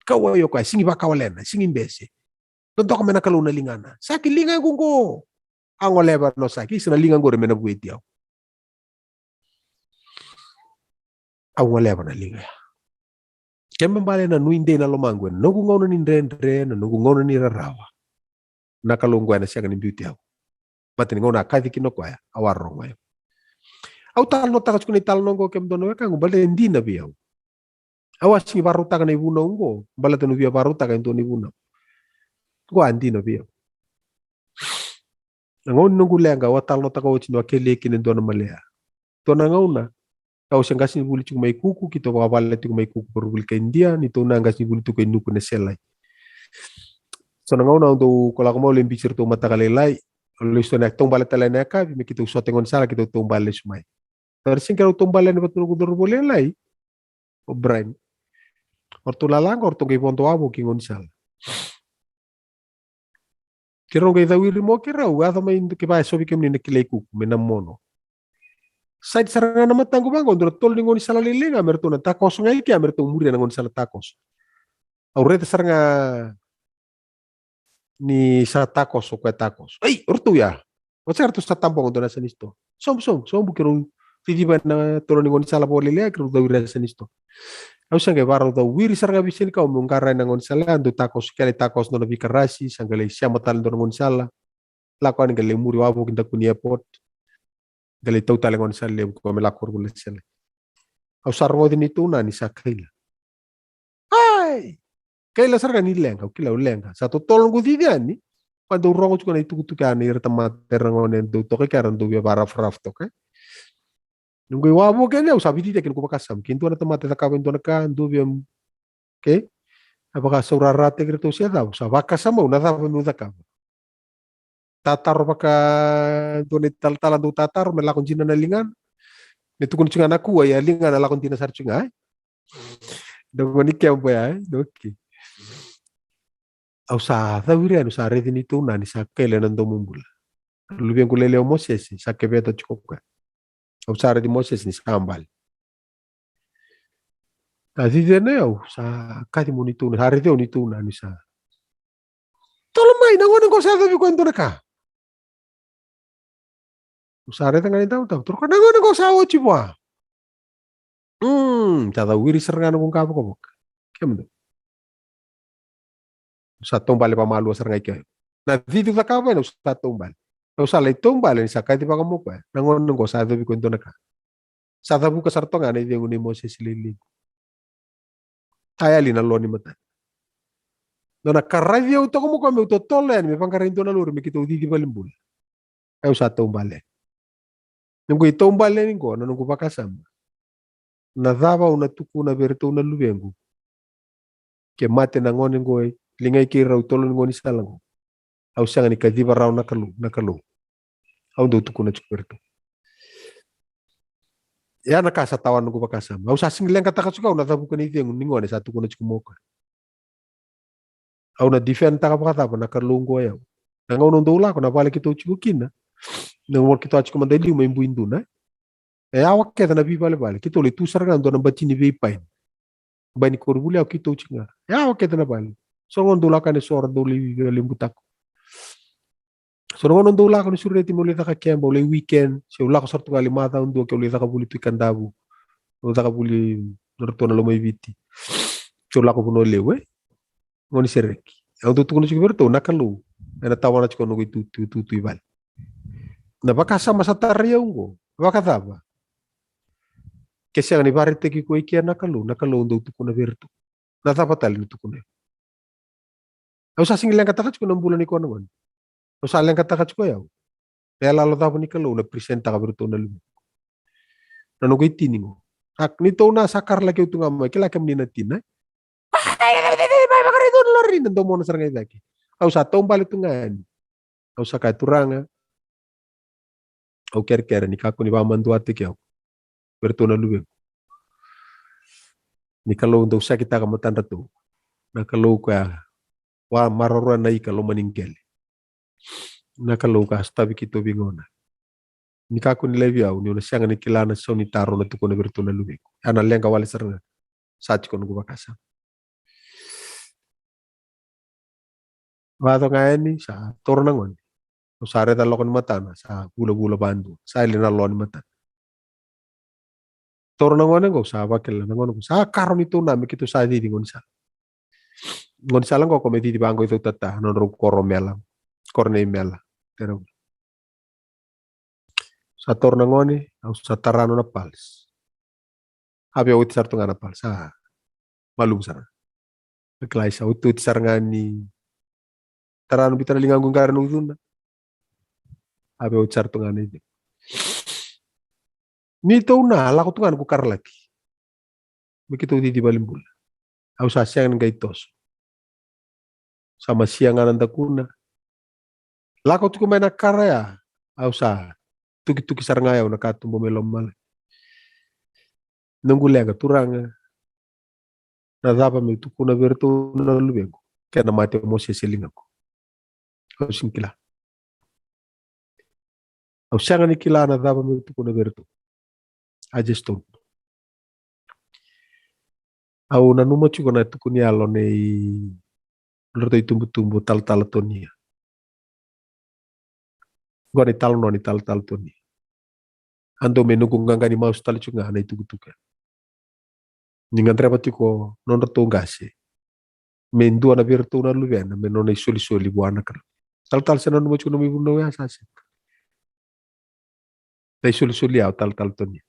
Kaway yo kay. Singi ba kawalena. Singi mbese. Doon to kamay na kalu na linganan. Saki, lingan kong ko. Ang oleba no Saki. Sinalingan ko rin may nabuwit yaw. Ang oleba na linga. Kembe mbale na nuinde na lomangwe no kungono ni ndendre na no kungono ni rarawa nakalungwa na siya ni beauty ako matini ngona kadi kino kwa awarro ngayo au tal no takas kuni tal nongo kem dono ka ngubale ndi na biyaw awas ni baruta ka na ibuno ngo bala tanu biya baruta ka ndo ni ibuno ko andi na biyaw ngon nungulenga watal no taka ochino akele kini dono malea to na ngona Kau sangkas ni buli cuma kuku kita bawa balik cuma kuku berbuli ke India ni tu nangkas ni buli tu ke nuku neselai. So nangau na untuk kalau kamu lebih bicara tu mata kalelai, lalu so nak tong balik talai nak kah, kita usah tengok salah kita tong balik semai. Terus kalau tong balik ni betul betul boleh lai, obrain. Ortu lalang ortu ke ponto abu kingon salah. Kira ngai dawiri mo kira ada mai ke ba sobi ke menina kileiku menamono. Sai saranga na matango bango ndro tol ni ngoni sala lelenga merto na takos ngai ke merto muri na ngoni sala takos. Aureta saranga ni sa takos o kwa takos. Ei, ortu ya. What's artu sa tampong ndo na sanisto. Som bukiro tidiba na tolo ni ngoni sala bolele kiro dawiri sanisto. Au sange baro da wiri saranga bisini ka mungkara na ngoni sala ando takos kale takos no Veiqaravi sangale siama tal ndo ngoni sala. Lakuan gale muri wabo kinta kuni airport. Gale tau tale ngoni sala ko me lakor gule sala. Au sarwo din itu na ni sakila. Ai. Kaila sarga ni lenga, kila lenga. Satu tolong ku tidiani. Quando rongo chukuna itu kutukani irtama terangone do toke karan do ya bara fraf toke. Nunggu wabo kene au sabi tidak kene kubakasam. Kintu na temate takawin do naka do biam ke. Apakah saurara te kreto sia tau sa bakasam au na tava mu takam. Tatar baka do ne tal do tatar melakon jina na lingan. Ne tukun cunga naku ya lingan na lakon tina sar cunga. Do ngoni kempo ya, doki. Au sa tawiri anu sa redin itu na ni sa kele nando mumbula. Lubian kulele o Moses sa kebeta chukoka. Au sa redin Moses ni sambal. Tadi dia au sa kati monitu na hari dia unitu na ni sa. Tolo mai na ngone ko sa tabi kwento na ka. Sa redin ngani tau turu ka ngone ko sa o chibwa. Tada wiri serngano kung kapo ko. Kemdo. Sa tombale pamalu sarngai ke. Na vidu ta kapa na sa tombal. Au sa le tombal ni sa kai pa kamo ko. Nangon ngo sa tabi kwento na ka. Sa tabu ka sarto ngani dia nguni Moses lili. Ayali na lo ni mata. Dona karavia uto como ko me uto tolen me pangkarinto na lur me kito di balimbul. Au sa tombale. Nunggu tombale ni ko nunggu pakasam. Na dava una tuku na berto na lubengu. Ke mate na ngone ngoi lingai ki rau tolo ngoni salango. Au sanga ni kadiba rau na kalu. Au do tuku na chuperto. Ya na kasa tawan nunggu pakasam. Au sa singlen kata kasuka una tabu kani tiang ngone satu kuna chukumoka. Au na defend ta kata na kalu ngoi au. Na ngono ndola ko na bale kito chukukina. Na ngor kito achu mandeli mo imbuindu na. Awak keta na bibale bale kito le tu sarga ndo na batini veipain. Bani korbuli au kito chinga. Awak keta na bale. So ngondola kane sor do limbutak. So ngondola kane sureti mo le taka kembo le weekend. Se ula ko sortu kali mata undo ke le taka buli tu kandabu. O taka buli nortona lo mai viti. So la ko no lewe. Ngoni sereki. Au tu kuno chiberto nakalu. Ana tawana chiko no tu ibal. Na bakasa masataria ungo. Bakataba. Kesiang ni barite ki ko ikia nakalu undo tu kuno berto. Na tapatali tu kuno. Au sa singileng kata ko ng bulan ni ko naman. Au sa leng kata ko yaw. Kaya lalo tapo ni kalo na presenta ka berto na lumo. Nanu ko itini mo. Ak nito na sakar lagi utung amay kila kam ni natin. Ay, makarito na rin nando mo na sarangay lagi. Au sa tombal itungan. Au sa katuranga. Au ker ni kako ni pamandu ati kyaw. Berto na lumo. Ni kalo undo sa kita kamatan rato. Na kalo ka wa marorua na ika lo maningkel. Nakalo ka stabi kito bingona. Ni kako ni levi au ni una sianga ni kilana so ni taro na tuko na berto na lubek. Ana lenga wale saranga. Sachi ko nugo bakasa. Wato nga ni sa toro na ngon. Sa reta lokon mata na sa gula-gula bandu. Sa ilina lo ni mata. Toro na ngon ngo sa bakela na ngon sa karon ito na mikito sa di ngon sa. Ngon sa lang ko komedi di bangko ito tata non ro koromela. Korne mela. Pero sa tor na ngoni au sa tarano na pals. Abi au tsar tunga na pals. Sa malum sara. Beklai sa utu tsar ngani tarano bitana lingang gungara nung zuna. Abi au tsar tunga ni. Nito na lako tunga ku karlaki. Begitu di balimbul. Au sa siang ngaitos. Sama siang ananda kuna. Lako tuku main karya. Au sa tuki sarangaya na katumbo melom mala. Nunggu lega turanga. Na dapa me tuku na berto na lubego. Kaya na mate mo siya silingako. Au singkila. Au sianga ni kila na dava me tuku na vertu. Aja stone. Au na numa chuko na tuku ni alo nei lorto tumbu tal tonia. Gua ni tal tonia. Ando me nuku nganga ni mau stali chunga na tuku. Ningan treba tiko non rato ngase. Mendua na vertu na luviana me non soli buana kala. Tal sena numa chuko na mi buno ya sase. Dai soli au tal tonia.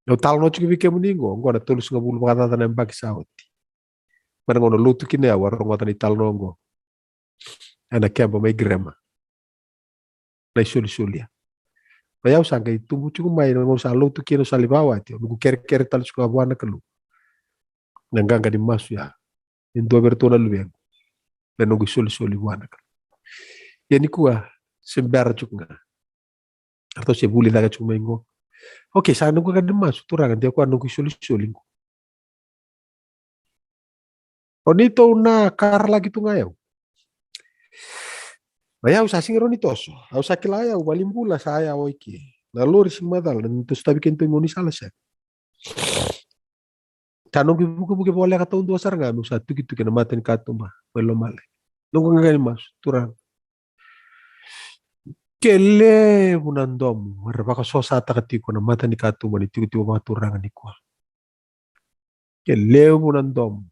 No tal no chuko vike muningo ngona tulus ngabulu makata na mbaki sauti. Mana ngono lutu kine ya warong wata ni tal nongo. Ana kemba mai grema. Dai soli ya. Bayau sangka itu chuko mai no sa lutu kino salibawa ti. Nuku ker tal chuko buana kalu. Nanganga di masu ya. Indo bertona luvian. Dan nuku soli buana kalu. Yani kuah sembara chuko nga. Atau se buli daga chuko maingo. Oke, sa nunggu kan demas turangan dia ko nunggu soli. Onito na kar lagi tu ngayaw. Bayaw sa sing ronitoso. Au sa kilayaw balimbula saya oiki. Na lori sing madal dan tu stabi kento ngoni salah sa. Tanong buku boleh kata untuk asar nga nu sa tuki na maten katumba melo male. Nunggu ngani mas turang. Kele bunandomu. Marabaka sosa atakatiko na mata ni katumba ni tiku maturangan ni kwa. Kele bunandomu.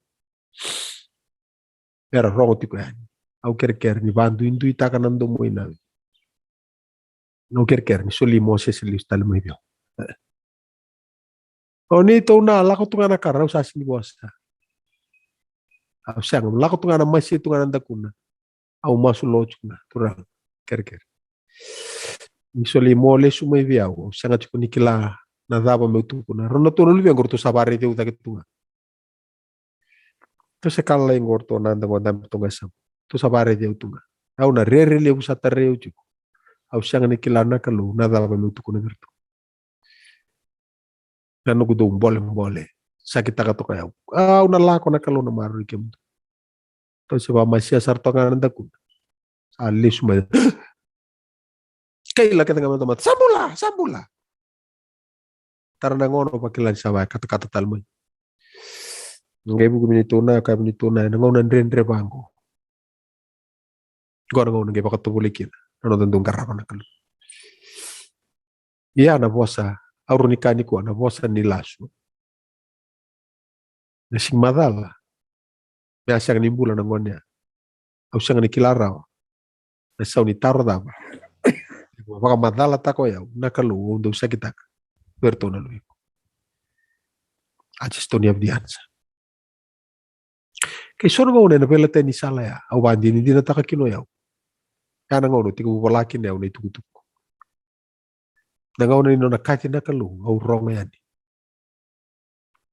Era rongo tiko yani. Au ker ni bandu indu itaka nando mo ina. No ker ni soli mo se sili stale mo ibyo. Oni to na lako tunga na karau sa sili bosa. Au sang lako tunga na masi tunga na dakuna. Au masu lochuna turang ker. Ni soli mo le sumo ibyo. Au sanga tiko nikila na daba me tukuna. Rono to lu ngorto sabare de uta tunga. To se kala ngorto nanda ngondam tunga sam. To sabare de utunga. Au na rere le usata reu chuko. Au sanga nikila na kalu na daba me tukuna gertu. Nanu kudu mbole sakit taka to kaya una lako na kalu na maru ikem to seba masya sarto nga nanda kun alis ma kay laki nga mata sambula tarana ngono pakilan sawa kata talmoy ngay bugu minituna kay minituna ngono ndre bango ngono ngay pakatubulikin ano dandung karako na kalu iya na bosa aurunikani ko na bosa nilasu Nasing madala. Biasa ni bulan nangonya. Au sanga ni kilarau. Nasau ni taro dama. Maka madala tako ya. Nakalu untuk sakita. Bertona lu. Acis toni abdiansa. Kay sono ngone na pela teni sala ya. Au bandi ni dina taka kino ya. Kana ngono tiku polakin ya unai tuku. Nangauna ni nona kati nakalu. Au ronga yani.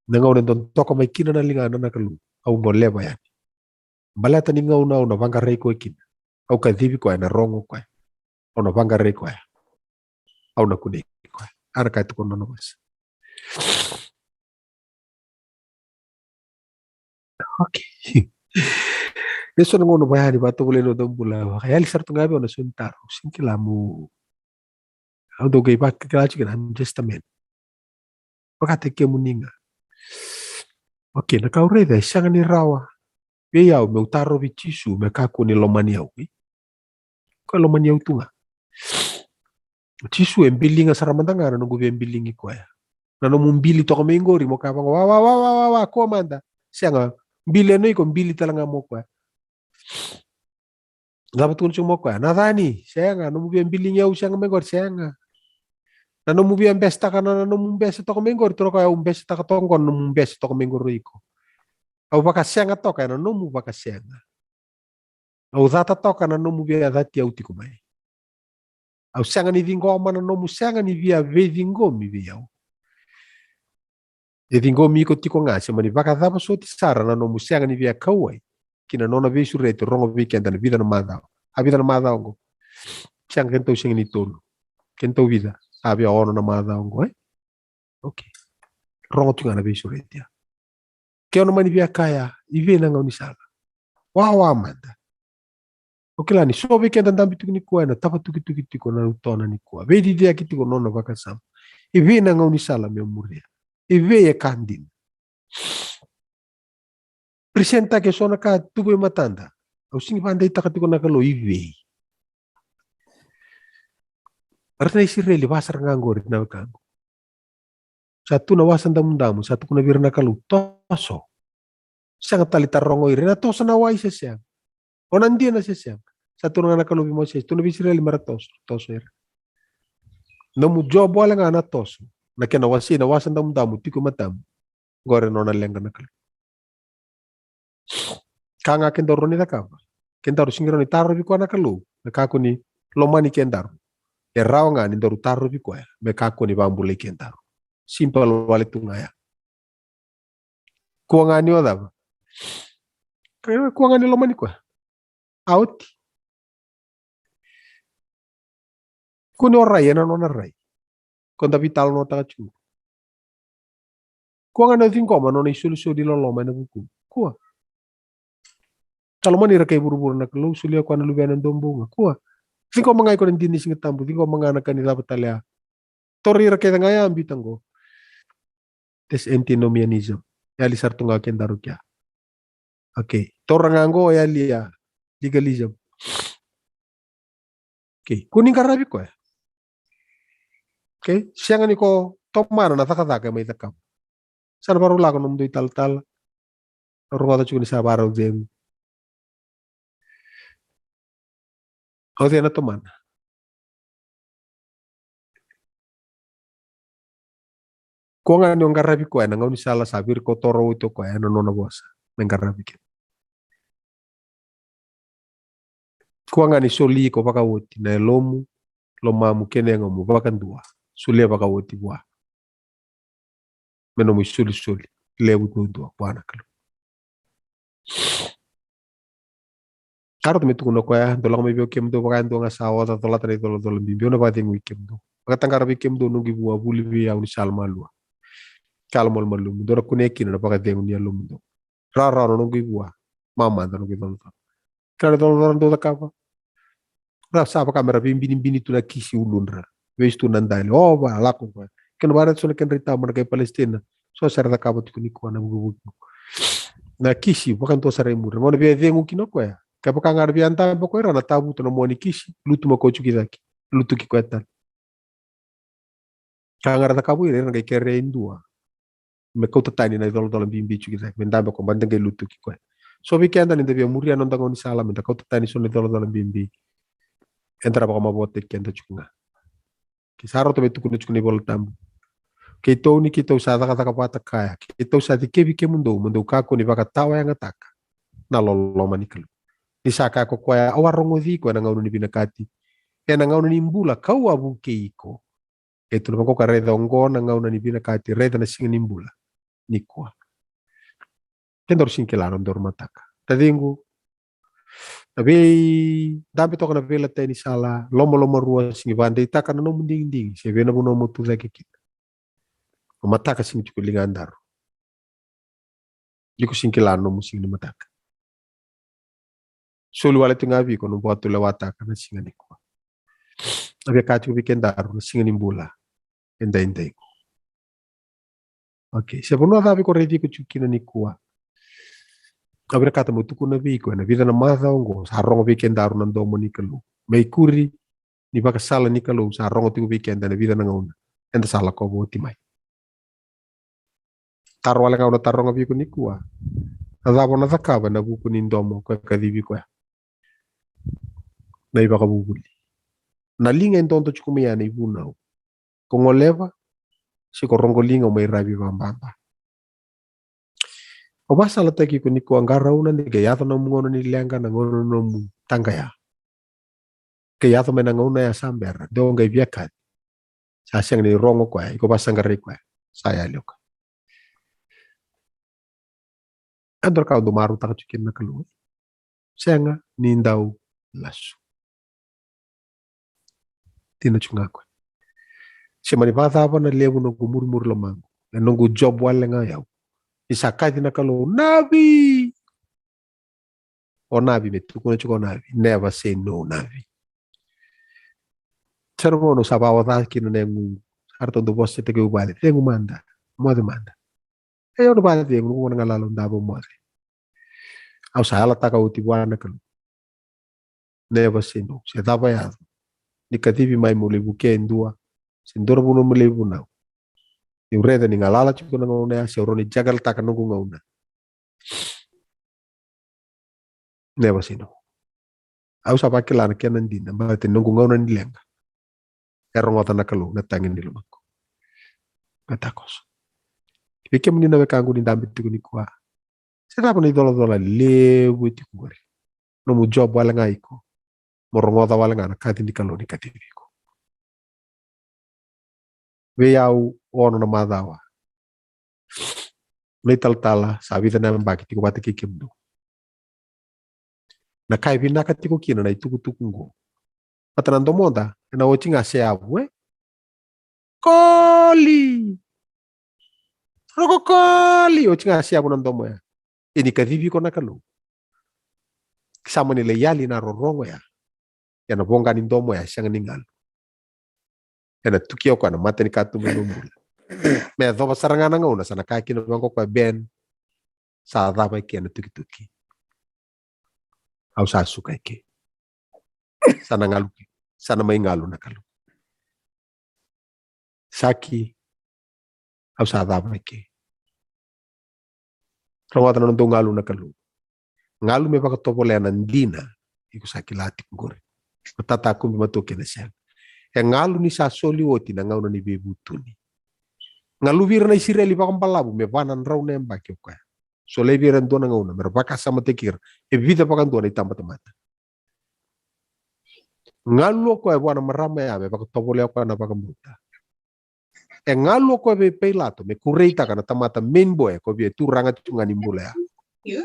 Nangauna don toko mai kina na linga na nakalu. Au ngoleba yani. Balata ni ngauna na vanga rei ko kina. Au kadhibi ko na rongo ko. Au na vanga rei ko. Au na kuni ko. Ana kai tuko nono mas. Okay. Eso ngono bayani bato bule no dombula. Kaya lisar tungabi ona suntaro. Sinkilamu. Au do gay back kalachi kan just a man. Pakate ke muninga. Okay, na kau reda sanga ni rawa. Be yau me utaro bichisu me kaku ni lomaniau. Ko lomaniau tunga. Chisu embilinga saramandanga na ngubi embilingi ko ya. Na no mumbili to kamengori mo ka wa ko manda. Sanga mbili no iko mbili talanga mo ko. Dapat kun mo ko. Nadani, sanga no mubi embilingi au sanga mengor sanga. Na no mubi ambesta kana no mumbesa to kamengor tro ka umbesa ta katongon no mumbesa to kamengor iko. Au baka sanga to ka no mu baka sanga. Au data to kana no mubi adati au tiko mai. Au sanga ni vingo mana no mu sanga ni via vedingo mi via. E vingo mi ko tiko ngase mani baka daba so ti sara na no mu sanga ni via kawai. Kina nona visu reto rongo weekend na vida na madao. A vida na madao ngo. Sanga kento sing ni tolo. Kento vida. Sabi ono na madao ngo eh. Okay. Rongo tunga na visu reto ya. Kaya ono mani via kaya. Ive na ngau ni sala. Wawa manda. Oke lah ni so we kenda ndambi tuku ni kuwa na tapa tuki tiko na utona ni kuwa. Ve di dia kitiko nona baka sam. Ive na ngau ni sala me muria. Ive ye kandin. Presenta ke sona ka tubu e matanda. Au singi pandai takatiko na kalo ive. Arna Israeli wasar ngangori na kango. Satu na wasan damu, satu kuna birna kalu toso. Sangat tali tarongo ire na toso na wai sesiang. Onan dia na sesiang. Satu na kalu bimo ses, tu na Israeli maratos toso ire. Namu job wala nga na toso. Na kena wasi na wasan damu tiku matamu. Gore nona lenga na kalu. Kanga kendaro ni takaba. Kendaro singiro ni taro biko na kalu. Nakaku ni lomani kendaro. E rao nga ni ndoru taro biko ya. Mekaku ni bambule kendaro. Simple wale tungaya. Kuangani odava. Kaya kuangani lomani kwa. Out. Kuni orai ena nona rai. Konda vital no takachu. Kuangani tingkoma nona isu di loloma na buku. Kua. Kalau mani rakai buru-buru nak lu sulia kwa na lubiana ndombonga. Kua. Tingkoma ngai kwa ndini singetambu. Tingkoma ngai nakani dapatalea. Tori rakai ngaya ambitango. Tes antinomianism. Yali sartunga kendaro kya. Okay. Torangango yali ya legalism. Okay. Kuning karabi ko ya. Okay. Siang ni ko top mana na taka may takam. Sana baru lago nung doy tal-tal. Orang kata cukup sa baraw din. O din na tuman. Kung ano yung karabi ko ay nangaw ni sala sabir ko toro ito ko ay ano na bosa. May karabi ko. Kung ano ni soli ko baka wuti na lomu lomamu kene ngamu baka dua. Suli baka wuti buah. Meno mo suli lewut no dua buana kalo. Karo tumitu kuno ko ya dolang may biyo kem do baka ndo nga sawa ta tola tani tolo biyo na bating wikem do. Baka tangkar wikem do nungi buah buli biya uni salma lua. Kalmol malum do kunekin na baka dengu niya lum do. Rara no nungi buah. Mama ndo nungi tolo. Karo tolo do ta kapa. Rasa apa kamera bini tu na kisi ulunra. Wes tu nandali. Oh ba laku ko. Ken barat so ken rita man kay Palestina. So sar ta kapa tu ni ko na bubu. Na kisi bukan to sare mur. Mo be vengu kinoko ya. Kapa kangar bi anta ba ko na tabu to no mo ni kisi. Lutu mo ko chuki zaki. Lutu ki ko tan. Kangar ta kabu ire ngai kere indua. Me ko tani na dolo bimbi chuki zaki. Mendamba ko bandenge lutu ki ko. So bi kenda ni de muri anon dango ni sala menda ko tani so ni dolo bimbi. Entra baka mabote kenda chukinga. Kisaro to betu kuno chukuni bol tambu. Kito ni kito sa taka pata kaya. Kito sa di kebi ke mundo kako ni baka tawa yang ataka. Na lolo manikalo. Ni saka ko kwa awarongo di ko na ngauno ni binakati. E na ngauno ni mbula kau abu keiko. Ito na ko ka reda ongo na ngauno ni binakati reda na singa ni mbula. Ni kwa. Kendor sinkilano ndor mataka. Tadingu tapi dami to kana vela tani sala lomo rua singi bande itaka no munding se vena buno mutu zaki kita mataka singi chukulinga andaro liko sinkilano musingi mataka sulu wale tungavi kono boatu lewata kana singa nikwa abi kati weekendaro singa nimbula enda okay se bono davi ko ready ko chukina nikwa Abra kata mo tuku na biko na vida na matha ongo sa rongo weekend daru nando mo ni kalu. May kuri ni baka sala ni kalu sa rongo tuku weekend na vida na ngauna. Enda sala ko bo timay. Taro wala ngauna tarongo biko ni kuwa. Nadabo na takaba na buku ni ndomo kwa kadibi kwa. Na iba ka bubuli. Nalinga ndonto chukumia na ibunao. Kongoleva si korongo linga may rabi bambamba. O basa la taki ko ni ko angara una ni ke yato na mungono ni lenga na ngono no mu tanga ya. Ke yato me na ngona ya samber do ngai biakat. Sa siang ni rongo kwa ko basa ngari kwa. Saya loka. Andor ka do maru ta chikin na kalu. Sianga ni ndau lasu. Tino chunga kwa. Semani bata apa na lebu no murmur lomango. Na nongo job wala nga yaw. Isakati na kalo nabi O Navi me tuku na chuko Navi. Never say no Navi. Servo no sabawa taki no nengu. Harto do bosse te ke ubali. Tengu manda. Mode manda. Eu no bali tengu no ngalalo ndabo mode. Au sa ala taka uti bwana kalu. Never say no. Se dava ya. Ni kativi mai mule buke ndua. Sendoro buno mule buna. Ni ureda ni ngalala chuko na ngona se oroni jagal taka no ngona. Never say no. Au sa pakila na kenan din ba te nungu ngona ni lenga. Erongota na kalu na tangin ni lumako. Katakos. Ike menina wekangu ni dambi tiku ni kwa. Sedapa ni dola lewu tiku ngori. No mu job wala ngaiko. Morongota wala ngana kati ni kalu ni kativiko. Weyau ono na madawa. Tala sabita na mbaki tiku bata kikimdo. Na kai binaka tiku kina na ituku ngo. Patanando monda na ochinga se abu Koli. Rogo koli ochinga se abu nando moya. Ini kavivi ko nakalu. Sama ni leyali na rorongo ya. Yana bonga ni ndomo ya siang ningal. Yana tukio ko na mata ni katu menumbula. Me dhoba sarangana ngona sana kaki no bango kwa ben. Sa daba ki yana tuki. Au sa suka ki. Sana ngalu. Sana mai ngalu nakalu. Saki au sa daba ki. Rawatan no ngalu nakalu. Ngalu me baka topo le nandina. Iku saki lati ngore. Tata aku matoke na siya. E ngalu ni sa soli oti na ngauna ni bebutuni. Ngalu vira na isireli baka palabu me vanan raw na mbaki ko. So le vira ndo na ngauna mer baka sama tekir. E vida baka ndo na itamba mata. Ngalu ko e wana marama ya me baka topo le ko na baka muta. E ngalu ko be pelato me kureita kana tamata menbo e ko be turanga tungani mbula ya.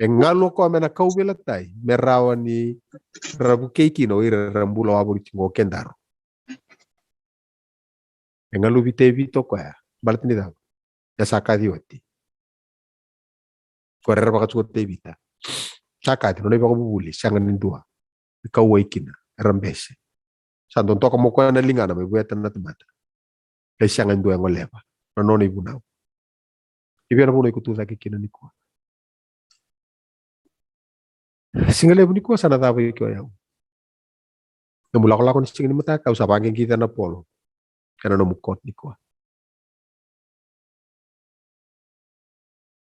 E ngalo ko amena kau bela tai merawa ni rabu keiki no ira rambula waburi tingo kendaro. E ngalo vite vito ko ya balat ni daw. Ya sakadi oti. Ko rera baka chuko te vita. Sakadi no le baka bubuli sangan ndua. Kau waikina rambese. Sandon to mo ko na lingana me bueta na temata. Le sangan ndua ngoleba. No ni bunau. Ibera buno ikutu sa kikina ni ko. Singale buni ko sana tabu ko yaw. Namula ko lakon singini mata ka usapangin kita na polo. Kana no mukot ni ko.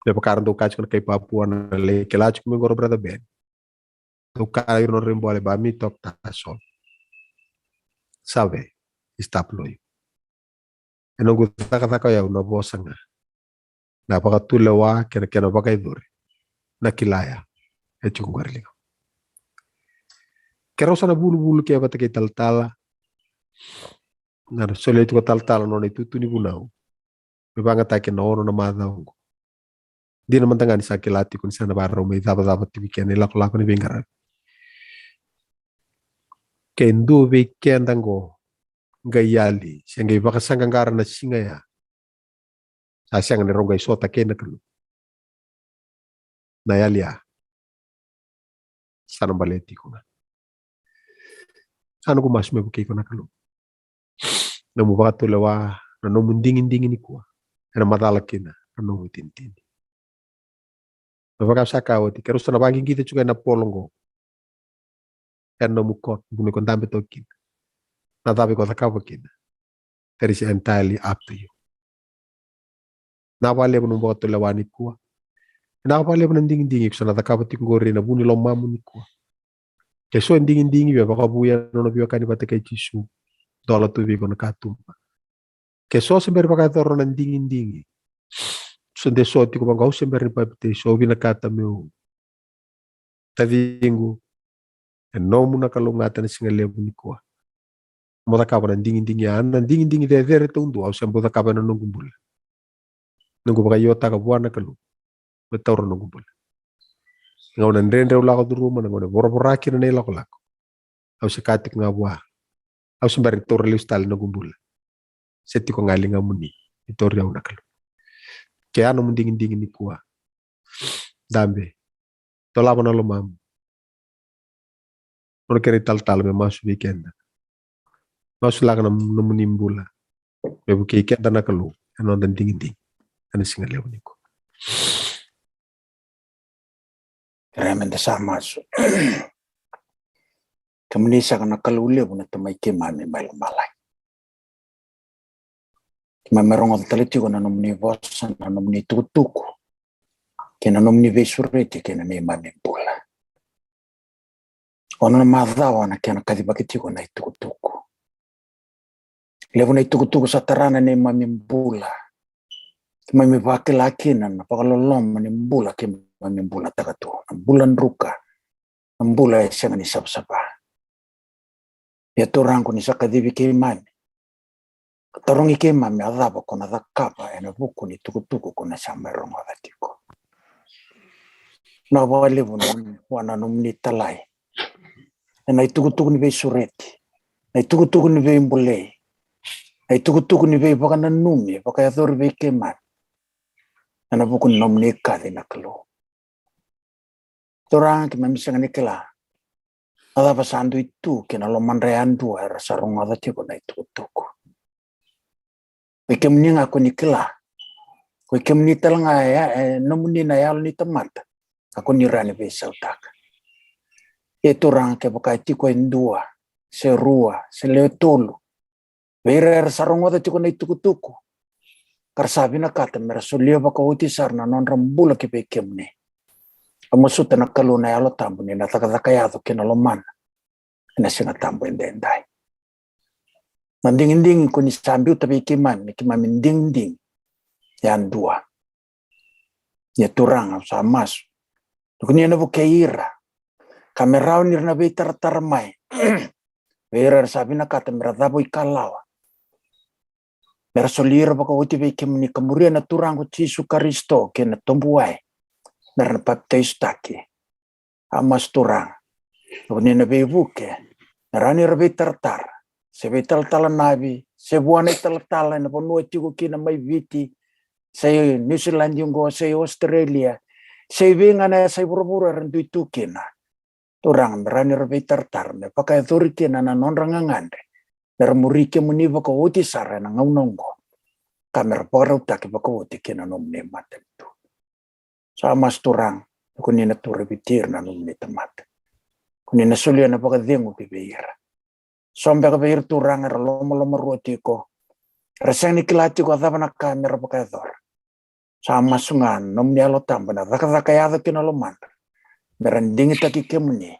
Lepas karena tu kacau kay Papua na le kelach ko ngoro brother ben. Tu kayo no rimbo ale ba mi tok tasol. Sabe, istaploy. Eno ko taka yaw na bosanga. Na pakatulewa kena bakay dure. Na kilaya. Echung garling. Kero sana bulu-bulu kaya bata kay taltala. Na sole itu taltala no itu ni bunau. Bebanga take na ono na madaw. Di naman tanga ni sakilati kun sana baro may dapat tibikan nila ko ni Veiqaravi. Kendo weekend tango gayali siyang baka sangangara na singa ya. Sasyang ni rongay sota kena kalu. Nayali ya. Sana baleti ko na. Sana ko mas may bukay ko na kalu. Namubaka tulawa na numundingin-dingin ni ko. Na matalakin na numutintin. Napaka sakawati kero sana bangin kita juga na polongo. Erno mukot bumi kon tambe tokin. Na tabi ko takawakin. That is entirely up to you. Na wale mo nung baka tulawa ni ko. Na wale mo nandingin-dingin ko sana takawati ko rin na buni lomamu ni ko. Keso endingin-dingin biya baka buya no biya kani bata kay chisu. Dola tubi ko nakatumba. Keso sember baka toro nandingin-dingin. Sunde so ti ko bang gausen ber pa te so binakata meu tadingo no muna kalungatan singale ni ko mo ta ka ban dingin de tundo au sembo ta ka ban no gumbul nungu ba yota ka buana kalu betawro no gumbul ngawna ndende la ko duru man ngone borobora ki ne la ko lako au sekatik ngabwa au sembari torli stal no gumbul seti ko ngali ngamuni itor yaw nakalu kaya no mundingin ni kuwa dambe Tolava na lomam. Ora kere tal me masu weekend. Masu laga na menimbula. Me buki kenda na kalu. Ano dan dingin. Ano singa lewo niko. Remende samasu. Kamunisa kana kalule buna tamai ke mami malai. Mamerongo taliti ko na nomni vosa na nomni tutuku. Kena nomni vesurete kena ne mami bula. Ono na madhawa na kena kadibakiti ko na tutuku. Levo na tutuku sa tarana ne mami bula. Mami vakila kina na pakalolom ni bula ke mami bula tagatu. Bulan ruka. Bula e senga ni sabsaba. Ya torango ni sakadibi ke mami. Tarongi ke mami adaba kona dakapa ena buku ni tukutuku kona samerongo adatiko. Na wale wana numni talai. Na tukutuku ni be sureti. Na tukutuku ni be imbule. Na tukutuku ni be baka na numi baka ya thori be ke mami. Na buku ni numni kadi na kalo. Torang ki mami sanga nikela. Adaba sandu itu kena lo mandre andu era sarong adatiko na tukutuku. Ike mninga ko nikela. Ko ike mnita nga ya nomuni na yalo ni tamata. Ako ni rani be sautaka. Ito rang ke baka itiko indua, se rua, se leotolo. Vera sarongo da tiko na itukutuku. Karsabi na kata mera solio baka utisar na non rambula ke be kemne. Amusuta na kalu na yalo tambo ni na takayado kina lomana. Ina singa tambo endendai. Manding-ding ko ni sambil tapi kimami ding-ding. Yan dua. Ya turang sa mas. Kuni na bukaira. Kamerao ni na be tartarmai. Vera sabi na kata meradabo ikalawa. Mera solira baka uti be kimni kamuria na turang ko Jesu Kristo kena tombuai. Mera na baptistaki. Amas turang. Kuni na be buke. Merani rabe tartar. Sebe tal-talan nabi, sebuane tal-talan na ponua tigo kina may viti, sa New Zealand yung go, sa Australia, sa nga na sa buru-buru rin itu kina. Turang merani rabe tartar, me pakai thuri kina na non-rangangande, meramurike muniba ko uti sara na ngaunonggo, kamera pagaraw taki baka uti kina nomne mata itu. Sa mas turang, kunina turi bitir na nomne tamata. Kunina sulia na pagkadengo bibeira. Sombe ka behir turang era lomo ruotiko. Reseng ni kilati ko adaba na kamera pakai thor. Sama sungan nomni alo tamba na dhaka yada kina lomanda. Merendingi taki kemuni.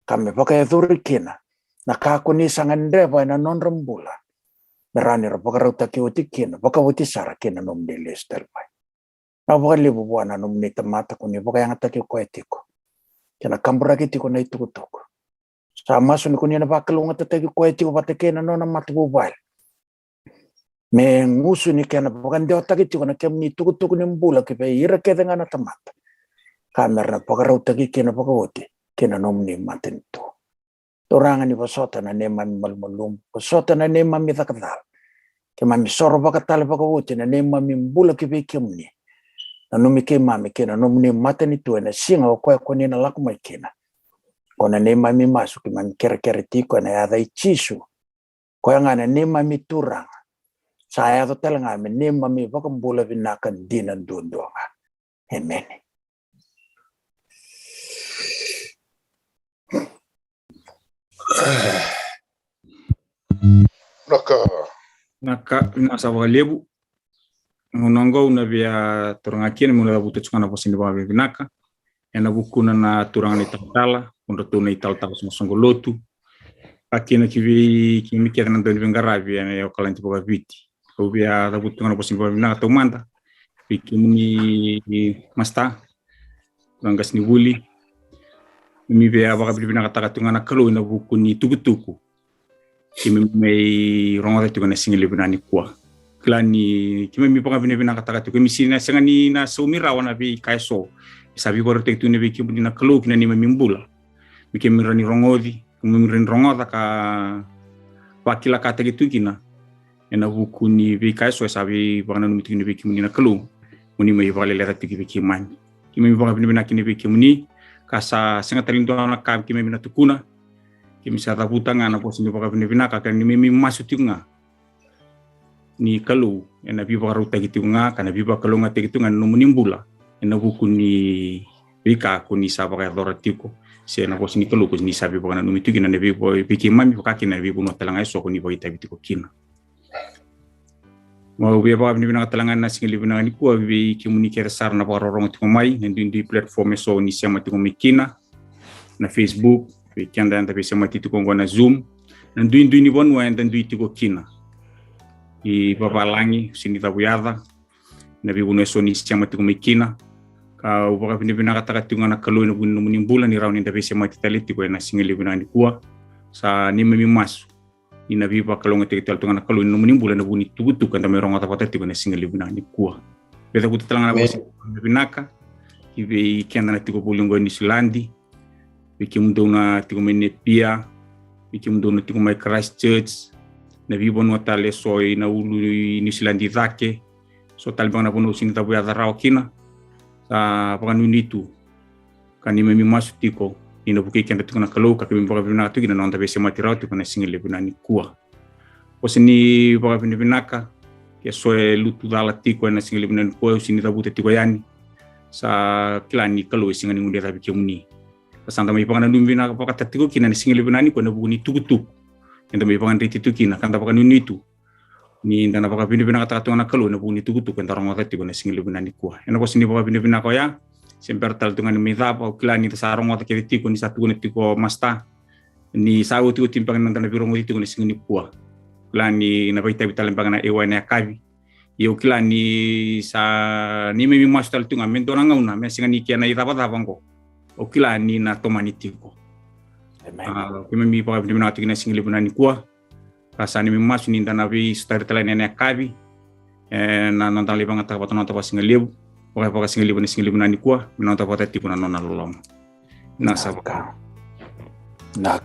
Kami pakai thori kina. Na kako ni sangandeba na non rembula. Merani ra pakai taki uti kina. Pakai uti sara kina nomni listel pai. Na pakai libu buana nomni tamata kuni pakai yang taki ko etiko. Kina kambura kitiko na itukutuku. Sama suni kunia na bakalunga tatagi ko etiko pateke na nona matububal. Me ngusu ni kena bagande otagi tiko na kemni tukutuku ni mbula ke pe ira ke dengan na tamata. Kamera na pagarau tagi kena pagawoti kena nomni matentu. Toranga ni pasota na nema malmalum, pasota na nema mitakadal. Ke mami soro bakatal pagawoti na nema mbula ke pe kemni. Na nomi ke mami kena nomni matenitu na singa o kwa koni na lakumai kena. Kona nema mi masuk mami kere tiko na yada ichisu. Kaya nga na nema mi turang. Saya to telanga mi nema mi bakambula vinakan dinan dundonga. Amen. Naka Nasa lebu. Ngonongo una via turanga kini muna butu tsukana posini ba vinaka. Ena bukuna na turanga ni tatala. Untuk tu nei tal sama songgolotu, akina kivi kimi kia na doni Veiqaravi ena Auckland tipo viti. Kau bia da butu na posin bina to manda. Pikini masta, rangas ni wuli. Mi bia baka bina kata tunga na kalu na buku ni tuku. Kimi mei ronga tu na singi lebina ni kwa. Klani kimi mi baka bina kata kimi sina sangani na sumira wana bi kaiso. Sabi ko rete tu ne bi kimi na kalu kina ni mimbula. Bikin mirani rongodi, mirani rongoda ka wakila kata gitu kina. Ena buku ni bikai so sabi bangana numiti ni biki muni na kalu. Muni mai vale leta tiki biki mani. Kimi mi bangana bina kini biki muni kasa senga talinto na kam kimi mina tukuna kimi sa taputa nga na po sini baka binaka kan ni mimi masuti nga ni kalu ena biba ruta gitu nga kana biba kalu nga gitu nga no munimbula ena buku ni bika ko ni saba ka doratiko se na po sini kalu ko ni sabi baka na numitu kina ne bibo biki mami baka kina bibo no talanga so ko ni baka bitiko kina mau biya baka binaka talanga na singi libina ni ko bi komunikere sar na baka rorong tiko mai ndi platform so ni sema tiko mikina na Facebook kanda anda bisa mati tu kongo na Zoom na ndu ni bonu anda ndu tiko kina I babalangi sini tabuyada na bibu no soni chama tiko mikina ka ubaka bina kata tunga na kalu na bunu munimbula ni rauni ndabe sema titaliti ko na singeli bina ni kuwa sa ni memi masu ina biba kalonga tiko tunga na kalu no munimbula na buni tugutu kanda meronga tapata tiko na singeli bina ni kuwa beta kutalanga na bosi binaka ibe kenda na tiko bulungo ni Silandi bikimundo na tiko menepia bikimundo na tiko mai Christchurch na vivo no tale so na ulu ni Silandi zake so talibang na puno sini tabu ya dharau kina sa pakanunitu kanime mi masutiko ina buke kenda tiko na kalau ka kimi baka binaka tiko na nonta bese matirau tiko na singile binani kuwa o sini baka binaka ke so lutu dala tiko na singile binani kuwa sini tabu tiko yani sa kilani kalau singani ngunde tabi kemuni pasanta mai pangana lumina ka pakata tiko kina na singile binani ko na buguni tukutuk enda mai pangan riti tukina kanta pakan unitu ni ndana paka bina kata na kalu na buni tukutu kan tarong ngati ko na singil bina ni kuah ena ko sini paka bina ko ya semper tal tungan mi da pa klani ta sarong ngata kiti ko ni satu ni tiko masta ni sawu tiko timpang ndana birong ngiti ko ni singil ni kuah klani na baita bital pangana ewa na kavi yo klani sa ni mi mastal tunga men donanga una me singani kiana ita pa bangko o klani na tomani tiko kami mi paka bina tingina singil bina ni kuah kasani mi masu ni ndana bi stari tala nene kabi na nonta libang ata pato nonta pas ngelibu paka singelibu na ni kuah nonta pata tipu na nona lolong na sabaka na